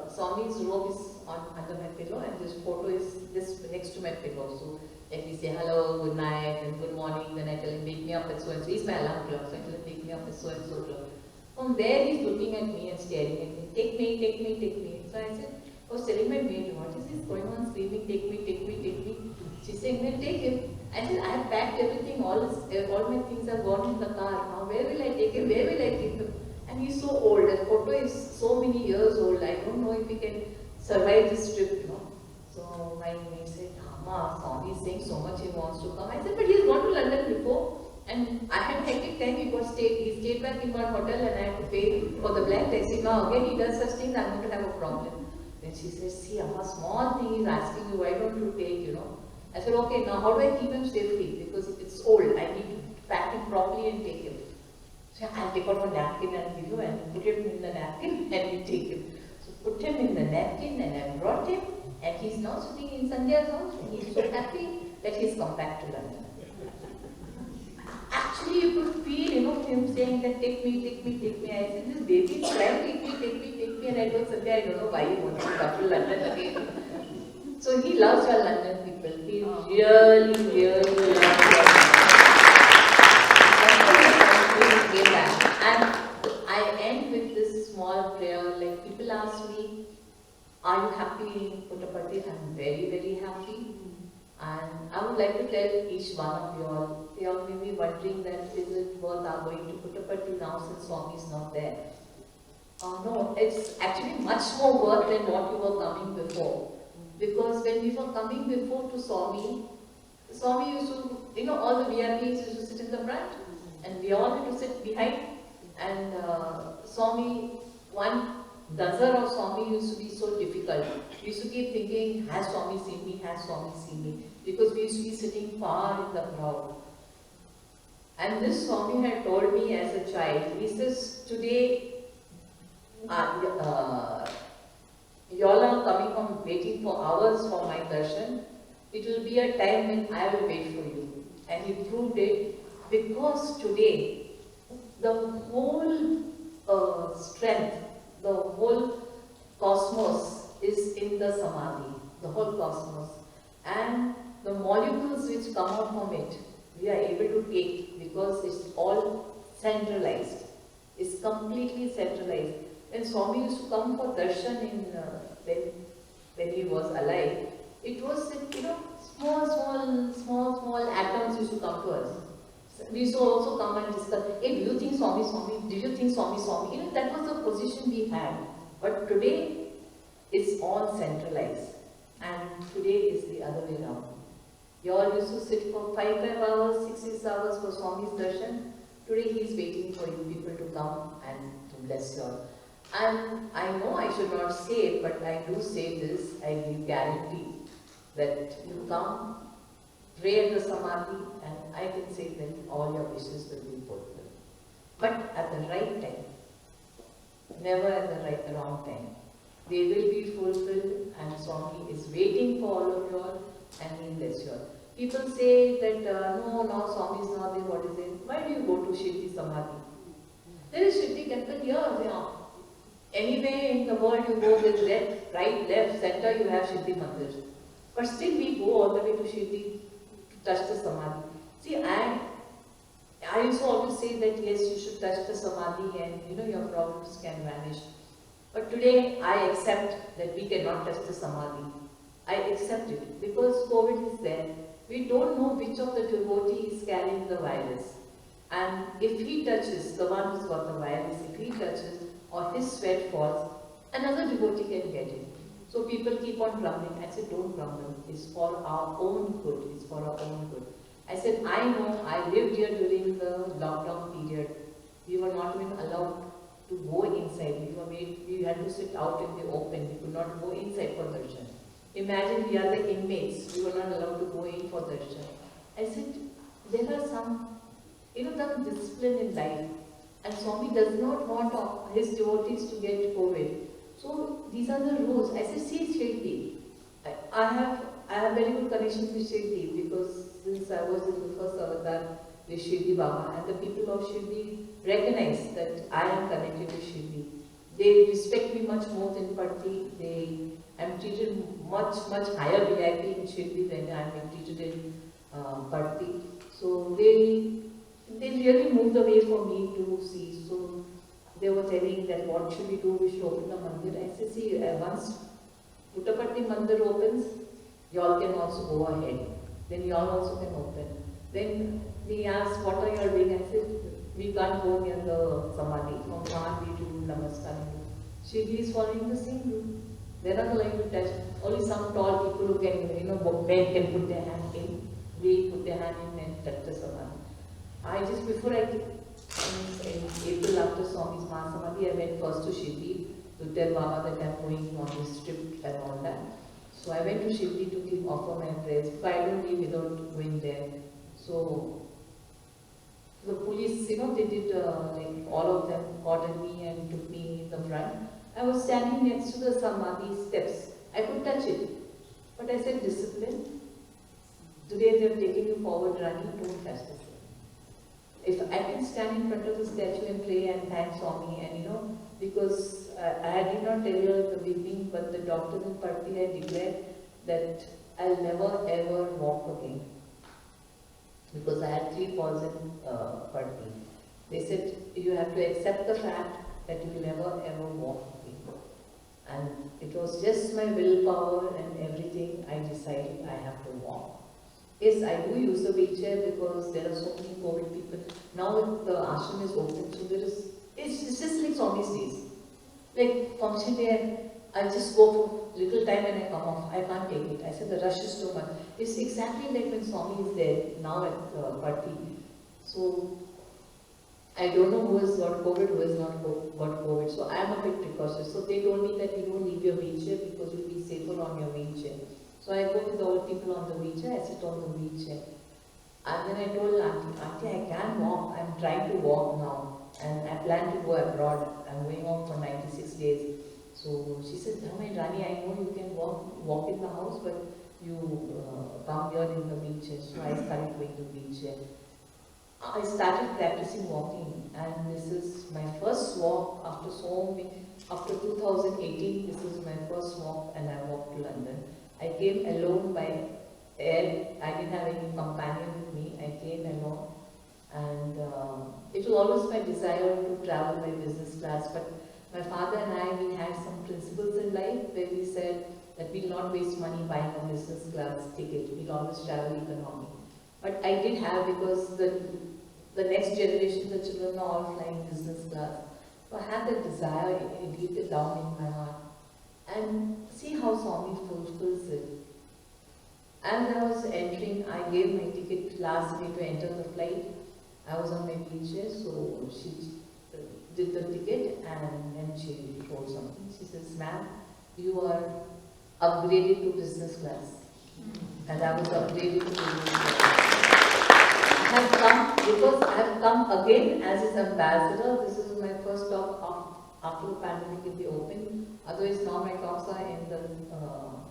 Swami's robe is under my pillow, and this photo is this next to my pillow. So let me say hello, good night, and good morning. Then I tell him, wake me up at so and so. He's my alarm clock, so I tell him, wake me up at so and so clock. From there, he's looking at me and staring at me. Take me, take me, take me. So I said, I was telling my maid, what is this going on screaming, take me, take me, take me. She's saying, then take him. I said, I have packed everything, all my things are gone in the car. Now where will I take him? Where will I take him? And he's so old. The photo is so many years old. I don't know if he can survive this trip, So my maid said, Mama, Swami is saying so much he wants to come. I said, but he's gone to London before. And I had hectic time, he stayed back in one hotel and I had to pay for the black taxi. Now again he does such things, I'm going to have a problem. Then she says, see, a small thing he's asking you, why don't you take, I said, okay, now how do I keep him safely? Because it's old, I need to pack him properly and take him. So I'll take out a napkin and give you and put him in the napkin and you take him. So put him in the napkin and I brought him, and he's now sitting in Sandhya's house and he's so happy that he's come back to London. Actually, you could feel, him saying that take me, take me, take me. I said, this baby is crying, take me, take me, take me. And I told Sandhya, I don't know why he wants to come to London again. So he loves our London people. He really, really loves us. And I end with this small prayer. Like people ask me, are you happy in Puttaparthi? I'm very, very happy. And I would like to tell each one of you all, they all may be wondering that is it worth our going to Puttaparthi now since Swami is not there? No, it's actually much more worth than what you were coming before. Because when we were coming before to Swami used to, all the VIPs used to sit in the front and we all had to sit behind. And Swami, one Dazar of Swami used to be so difficult. We used to keep thinking, has Swami seen me? Has Swami seen me? Because we used to be sitting far in the crowd. And this Swami had told me as a child, he says, today, y'all are coming from waiting for hours for my darshan. It will be a time when I will wait for you. And he proved it because today, the whole strength, the whole cosmos is in the samadhi, the whole cosmos. And the molecules which come out from it, we are able to take because it's all centralized. It's completely centralized. When Swami used to come for darshan when he was alive, it was, small atoms used to come to us. We used to also come and discuss, hey, do you think Swami? Do you think Swami? That was the position we had. But today, it's all centralized. And today is the other way around. You all used to sit for 5 hours, 6 hours for Swami's darshan. Today, he is waiting for you people to come and to bless you all. And I know I should not say it, but I do say this, I give guarantee that you come, pray at the samadhi, and I can say that all your wishes will be fulfilled. But at the right time, never at the wrong time. They will be fulfilled, and Swami is waiting for all of you all, and he bless you all. People say that, no, now Swami is not there, what is it? Why do you go to Shivji Samadhi? There is Shivji temple here. Anywhere in the world you go with left, right, left, center, you have Shivji Mandir. But still we go all the way to Shivji to touch the Samadhi. See, I used to always say that yes, you should touch the Samadhi and your problems can vanish. But today I accept that we cannot touch the Samadhi. I accept it because COVID is there. We don't know which of the devotee is carrying the virus. And if he touches, the one who's got the virus, if he touches or his sweat falls, another devotee can get it. So people keep on grumbling. I said, don't grumble. It's for our own good. It's for our own good. I said, I know, I lived here during the lockdown period. We were not even allowed to go inside. We had to sit out in the open. We could not go inside for darshan. Imagine we are the inmates. We were not allowed to go in for darshan. I said, there are some, some discipline in life. And Swami does not want his devotees to get COVID. So these are the rules. I said, see Shirdi. I have very good connection with Shirdi because since I was in the first avatar with Shirdi Baba, and the people of Shirdi recognize that I am connected to Shirdi. They respect me much more than Parthi. I am treated much higher VIP in Shirdi than I am treated in Parthi. So they really moved the way for me to see. So they were telling that what should we do? We should open the mandir. I said, see, once Puttaparthi mandir opens, y'all can also go ahead. Then y'all also can open. Then they asked, what are you doing? I said, we can't go near the Samadhi. From Samadhi to Namaskar. Shirdi is following the same rule. They're not allowed to touch. Only some tall people who can, men can put their hand in. We put their hand in and touch the Samadhi. Before I came, in April after Swami's Mahasamadhi, I went first to Shirdi to tell Baba that I'm going on this trip and all that. So I went to Shirdi to offer my prayers, but I don't leave without going there. So the police, they did, all of them ordered me and took me in the front. I was standing next to the Samadhi steps. I could touch it. But I said, discipline. Today they have taken you forward, Rani, don't touch this. If I can stand in front of the statue and pray and thank Swami, and because I did not tell you at the beginning, but the doctors in Parthi had declared that I'll never ever walk again. Because I had 3 falls in Parthi. They said, you have to accept the fact that you will never ever walk again. And it was just my willpower and everything, I decided I have to walk. Yes, I do use the wheelchair because there are so many COVID people. Now the ashram is open, so it's just like Swami's days. Like function day, I just go for little time and I come off. I can't take it. I said the rush is too much. It's exactly like when Swami is there now at Parthi. So I don't know who has got COVID, who has not got COVID. So I am a bit precautious. So they told me that you don't leave your wheelchair because you'll be safer on your wheelchair. So I go to the old people on the wheelchair, I sit on the wheelchair. And then I told Auntie, I can walk, I'm trying to walk now. And I plan to go abroad, I'm going out for 96 days. So she said, Rani, I know you can walk in the house, but you come here in the wheelchair. So I started going to wheelchair. I started practicing walking, and this is my first walk after 2018, this is my first walk, and I walked to London. I came alone by air. I didn't have any companion with me. I came alone, and it was always my desire to travel by business class. But my father and I, we had some principles in life where we said that we will not waste money buying a business class ticket. We'll always travel economy. But I did have, because the next generation, the children are all flying business class. So I had that desire deep down in my heart. And see how Swami fulfills it. As I was entering, I gave my ticket last day to enter the flight. I was on my wheelchair, so she did the ticket and then she told something. She says, ma'am, you are upgraded to business class. And I was upgraded to business class. I have come, because I have come again as his ambassador. This is my first talk after the pandemic in the open. Otherwise, now my talks are in the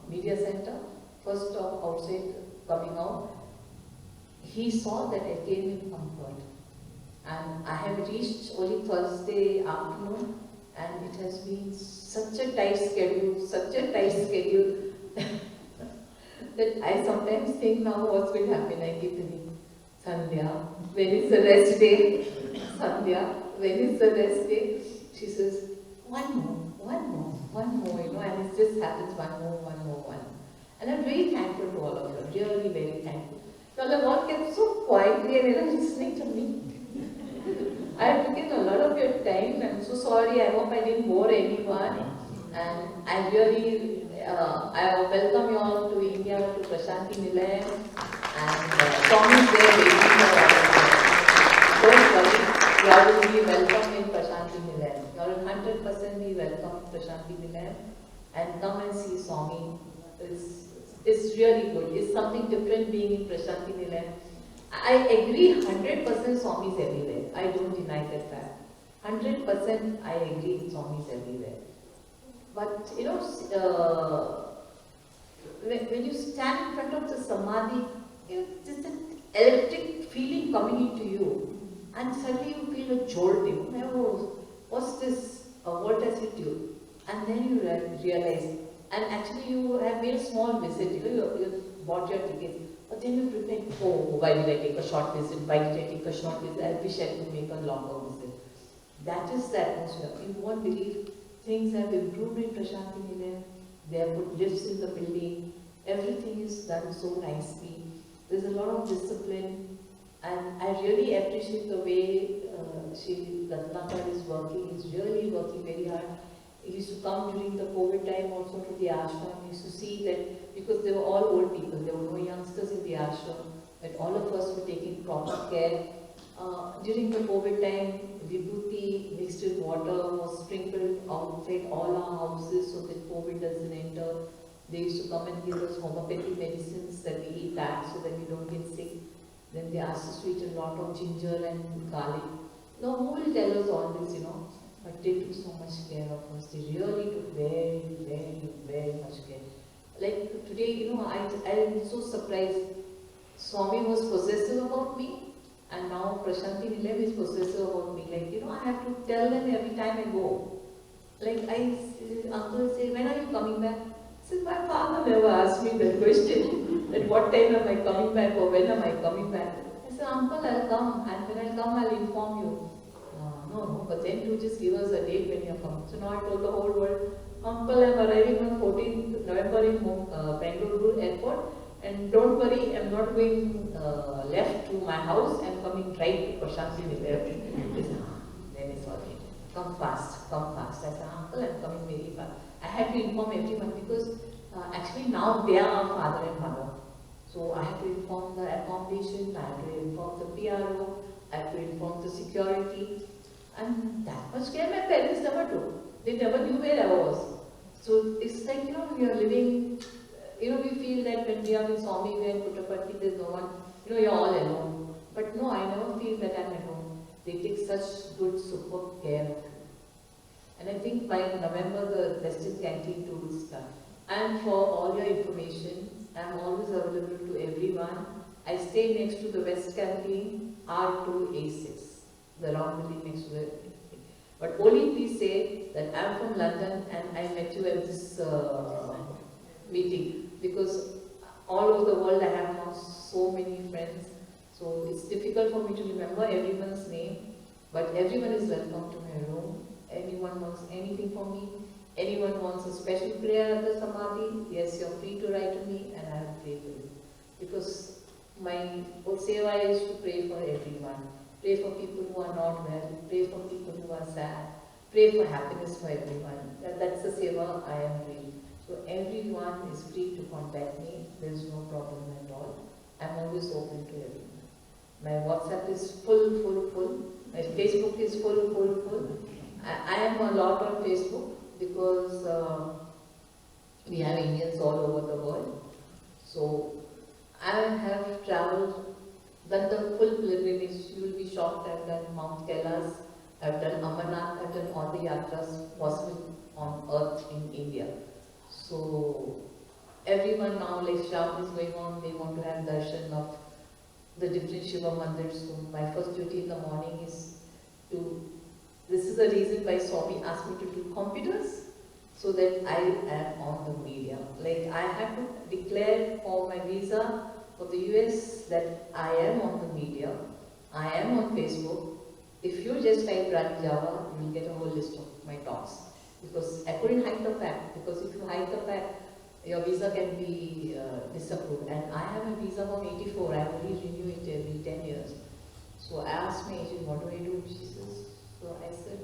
media center. First talk outside, coming out. He saw that I came in comfort. And I have reached only Thursday afternoon, and it has been such a tight schedule, that I sometimes think now what's will happen. I keep thinking, Sandhya, when is the rest day? Sandhya, when is the rest day? She says, one more. one more, and it just happens one more. And I'm very thankful to all of you, really very thankful. You all have all kept so quietly and listening to me. I have taken a lot of your time. I'm so sorry. I hope I didn't bore anyone. And I really, I welcome you all to India, to Prashanti Nilayam. And Swami is there waiting for all of you. Don't worry, you all will be welcome in Prashanti Nilayam. You all will 100% be welcome in Prashanti Nilayam. And come and see Swami. It's really good. It's something different being in Prashanti Nilayam. I agree 100% Swami is everywhere. I don't deny that fact. 100% I agree Swami is everywhere. But when you stand in front of the Samadhi, just an electric feeling coming into you, and suddenly you feel a jolt. What's this? What has hit you? And then you realize, and actually you have made a small visit. You bought your tickets. But then you prepare, why did I take a short visit? Why did I take a short visit? I wish I could make a longer visit. That is the atmosphere. You won't believe things have improved in Prashanti Nilayam. They have put lifts in the building. Everything is done so nicely. There's a lot of discipline. And I really appreciate the way Ratnakar is working. He's really working very hard. He used to come during the COVID time also to the ashram. He used to see that, because they were all old people, there were no youngsters in the ashram, but all of us were taking proper care. During the COVID time, vibhuti mixed with water was sprinkled outside all our houses so that COVID doesn't enter. They used to come and give us homeopathy medicines that we eat that so that we don't get sick. Then they asked us to eat a lot of ginger and garlic. Now, who will tell us all this, But they took so much care of us. They really took very, very, very much care. Like today, I am so surprised. Swami was possessive about me, and now Prashanti Nilayam is possessive about me. Like, I have to tell them every time I go. Like, uncle will say, when are you coming back? I said, my father never asked me that question. That what time am I coming back or when am I coming back? I said, uncle, I'll come, and when I come, I'll inform you. No, but then you just give us a date when you're coming. So now I told the whole world, uncle, I'm arriving on 14th November in Bangalore airport, and don't worry, I'm not going left to my house, I'm coming right to Prashanti Nilayam. He said, then it's all right. Come fast, come fast. I said, uncle, I'm coming very fast. I had to inform everyone because actually now they are our father and mother. So I had to inform the accommodation, I had to inform the PRO, I had to inform the security. And that much care my parents never took. They never knew where I was. So it's like, we are living, we feel that when we are with Swami, we are in Puttaparthi, there's no one, you're all alone. But no, I never feel that I'm alone. They take such good, superb care of you. And I think by November, the Western Canteen tour will start. And for all your information, I'm always available to everyone. I stay next to the West Canteen, R2A6. The round building next to it. But only please say that I'm from London and I met you at this meeting, because all over the world I have now so many friends. So it's difficult for me to remember everyone's name, but everyone is welcome to my room. Anyone wants anything from me, anyone wants a special prayer at the Samadhi, yes, you're free to write to me and I will pray for you. Because my whole seva is to pray for everyone. Pray for people who are not well, pray for people who are sad, pray for happiness for everyone. That's the seva I am doing. So everyone is free to contact me, there's no problem at all. I'm always open to everyone. My WhatsApp is full. My Facebook is full. I am a lot on Facebook because we have Indians all over the world. So I have traveled, done the full pilgrimage. You will be shocked. I've done Mount Kailas, I've done Amarnath, I've done all the yatras possible on earth in India. So everyone now, like Shravan is going on, they want to have darshan of the different Shiva mandirs. So my first duty in the morning is to, this is the reason why Swami asked me to do computers, so that I am on the media. Like I have to declare for my visa for the US that I am on the media, I am on Facebook. If you just type Rani Java, you will get a whole list of my talks. because I couldn't hike the pack, because if you hike the pack, your visa can be disapproved. And I have a visa from 84, I only renew it every 10 years. So I asked my agent, what do I do? She says, so I said,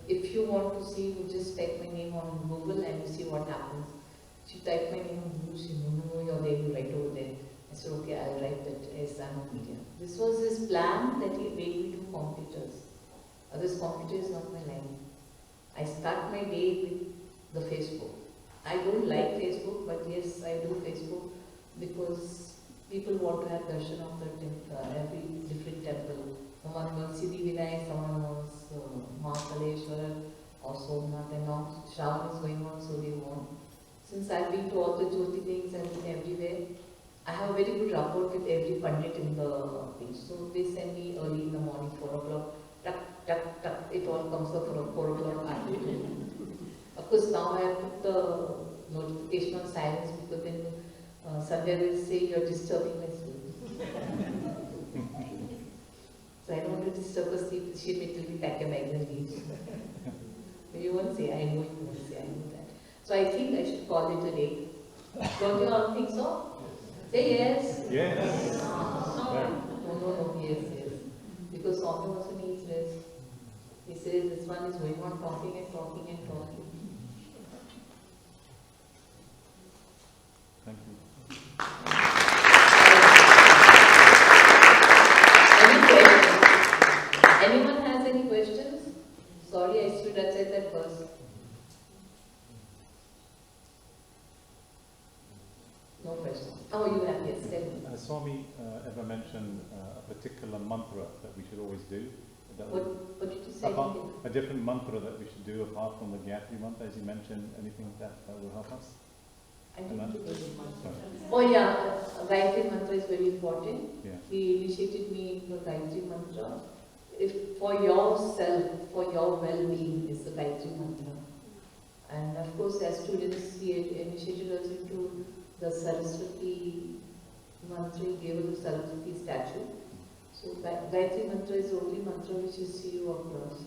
if you want to see, you just type my name on Google and you see what happens. She typed my name on Google, she said, no, you're there, you write over there. I said, okay, I'll write that as I'm of media. This was his plan that he made me do computers. Otherwise, computer is not my line. I start my day with the Facebook. I don't like Facebook, but yes, I do Facebook because people want to have darshan of the every different temple. Someone wants Siddhi Vinayak, someone wants Mother Easwaramma or Somnath, and now Shravan is going on, so they want. Since I've been to all the Jyoti things and been everywhere, I have a very good rapport with every Pandit in the thing. So they send me early in the morning, 4 o'clock, tuck, tuck, tuck, it all comes up from 4 o'clock. Of course, now I have put the notification on silence because then Sandhya will say you're disturbing my sleep. So I don't want to disturb her sleep, she may tell me pack a bag and leave. You won't say, I know you won't say, I know that. So I think I should call it a day. Don't you all think so? Say yes. Yes. No, yes. Because Swami also needs rest. He says this one is going on talking and talking and talking. Thank you. Any questions? Anyone has any questions? Sorry, I should have said that first. No questions. Oh, you have, yes, tell me. Swami ever mentioned a particular mantra that we should always do? That What did you say? a different mantra that we should do apart from the Gayatri mantra, as you mentioned, anything that will help us? I didn't do the mantra. Oh yeah, Gayatri mantra is very important. Yeah. He initiated me in the Gayatri mantra. If for yourself, for your well-being is the Gayatri mantra. And of course, as students, he initiated us into the Saraswati mantra, he gave us the Saraswati statue. So Gayatri mantra is the only mantra which you see you across.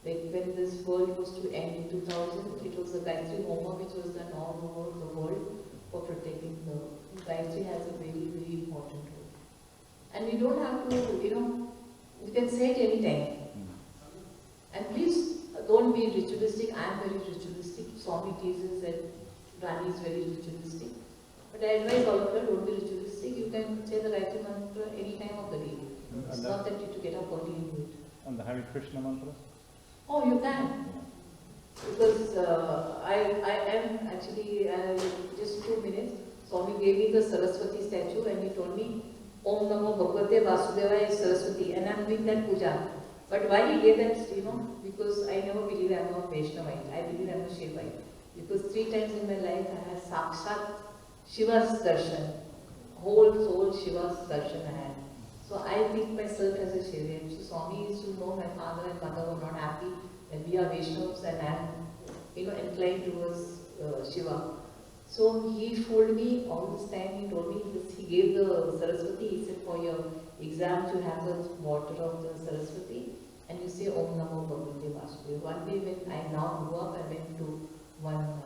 Like when this world was to end in 2000, it was the Gayatri Homa which was done all over the world for protecting the Gayatri has a very, very important role. And we don't have to, you can say it anytime. And please don't be ritualistic. I am very ritualistic. Swami teases that Rani is very ritualistic. But I advise all of you, don't be ritualistic. You can say the Gayatri mantra any time of the day. It's not that you have to get up early and do it. And the Hare Krishna mantra? Oh, you can. Because I am actually, just 2 minutes, Swami gave me the Saraswati statue and he told me, Om Namo Bhagavate Vasudevaya Saraswati, and I am doing that puja. But why he gave that, because I never believe I am a Vaishnavite, I believe I am a Shaivite. Because 3 times in my life I had Sakshat Shiva's darshan, whole soul Shiva's darshan I had. So I think myself as a Shaivite. So Swami used to know my father and mother were not happy that we are Vaishnavas and I am inclined towards Shiva. So he told me all this time, he told me this, he gave the Saraswati, he said for your exams you have the water of the Saraswati and you say Om Namo Bhagavate Vasudevaya. One day when I now grew up, I went to one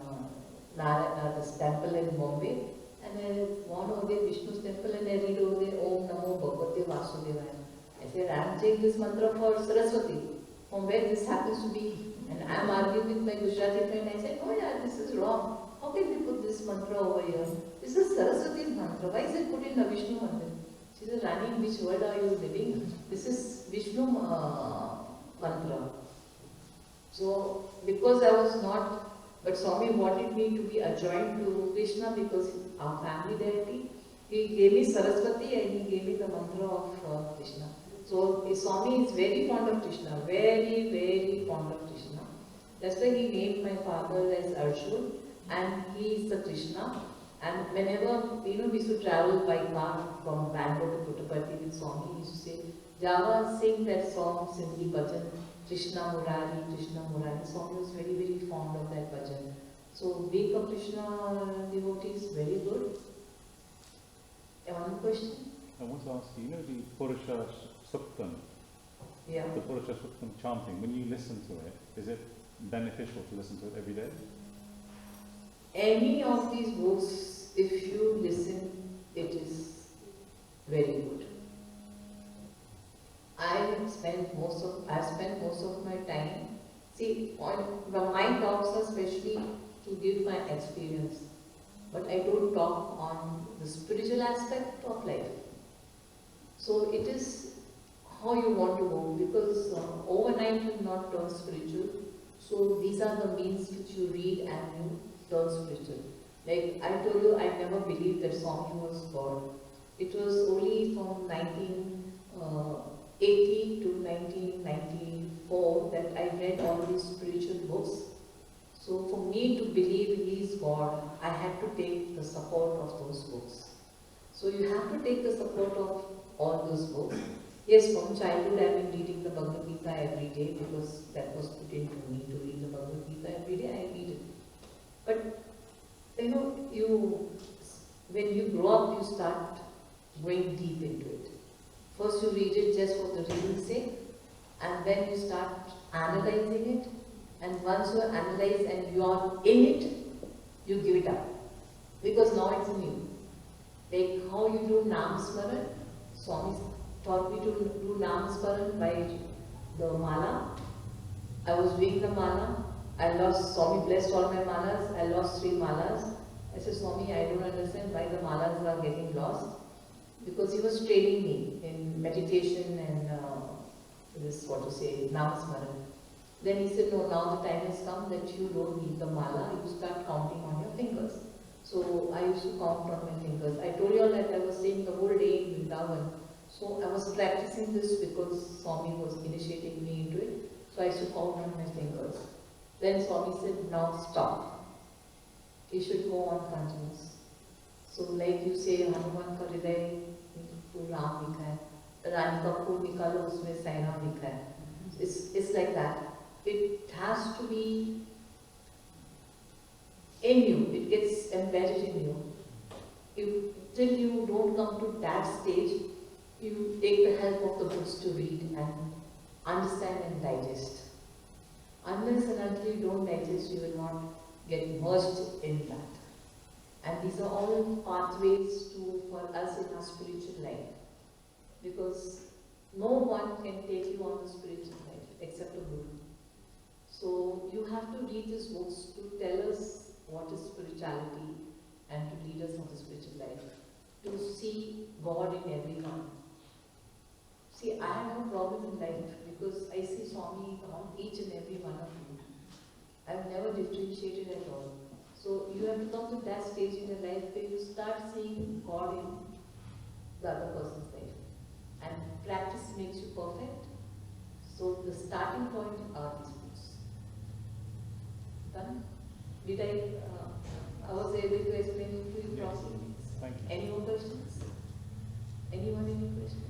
this temple in Bombay and I went over there, Vishnu's temple, and I read over there Om Namo Bhagavate Vasudevaya. I said, I am saying this mantra for Saraswati, from where this happens to be. And I am arguing with my Gujarati friend, I said, oh yeah, this is wrong. How can we put this mantra over here? This is Saraswati's mantra. Why is it put in the Vishnu mantra? She said, Rani, in which world are you living? This is Vishnu mantra. So, because I was not, but Swami wanted me to be adjoined to Krishna because our family deity, he gave me Saraswati and he gave me the mantra of Krishna. So, Swami is very fond of Krishna, very, very fond of Krishna. That's why he named my father as Arjun and he is the Krishna. And whenever, we used to travel by car from Bangalore to Puttaparthi with Swami, he used to say, Java, sing that song, Sindhi Bhajan, Krishna Murari, Krishna Murari. Swami was very, very fond of that bhajan. So, being a Krishna devotee is very good. One question? I want to ask you, the Purusha Suktam? Yeah. The Purusha Suktam chanting, when you listen to it, is it beneficial to listen to it every day? Any of these books, if you listen, it is very good. I've spent most of my time. See, my talks are especially to give my experience, but I don't talk on the spiritual aspect of life. So it is how you want to go, because overnight you will not turn spiritual. So these are the means which you read and you turn spiritual. Like I told you, I never believed that Swami was God. It was only from 1980 to 1994 that I read all these spiritual books. So for me to believe he is God, I had to take the support of those books. So you have to take the support of all those books. Yes, from childhood I have been reading the Bhagavad Gita every day because that was put into me to read the Bhagavad Gita every day. I read it. But you know, when you grow up, you start going deep into it. First you read it just for the reading's sake, and then you start analyzing it. And once you analyze and you are in it, you give it up. Because now it's new. Like how you do Namasmaran, Swami taught me to do Namasmaran by the mala. I was doing the mala. I lost, Swami blessed all my malas. I lost 3 malas. I said, Swami, I don't understand why the malas are getting lost. Because he was training me in meditation and Namasmaran. Then he said, no, now the time has come that you don't need the mala, you start counting on your fingers. So I used to count on my fingers. I told you all that I was staying the whole day in Vrindavan. So I was practicing this because Swami was initiating me into it. So I used to count on my fingers. Then Swami said, now stop. You should go on continuous. So like you say, Hanuman ka hriday to Ram likha hai. Rani ka phul nikalo, usme Saina likha hai. It's like that. It has to be in you. It gets embedded in you. Till you don't come to that stage, you take the help of the books to read and understand and digest. Unless and until you don't digest, you will not get merged in that. And these are all pathways for us in our spiritual life. Because no one can take you on the spiritual life except a Guru. So you have to read these books to tell us what is spirituality and to lead us on the spiritual life. To see God in everyone. See, I have no problem in life because I see Swami on each and every one of you. I have never differentiated at all. So you have to come to that stage in your life where you start seeing God in the other person's life. And practice makes you perfect. So the starting point are these books. Done? Did I was able to explain it to you properly? Thank you. Any more questions? Anyone any questions?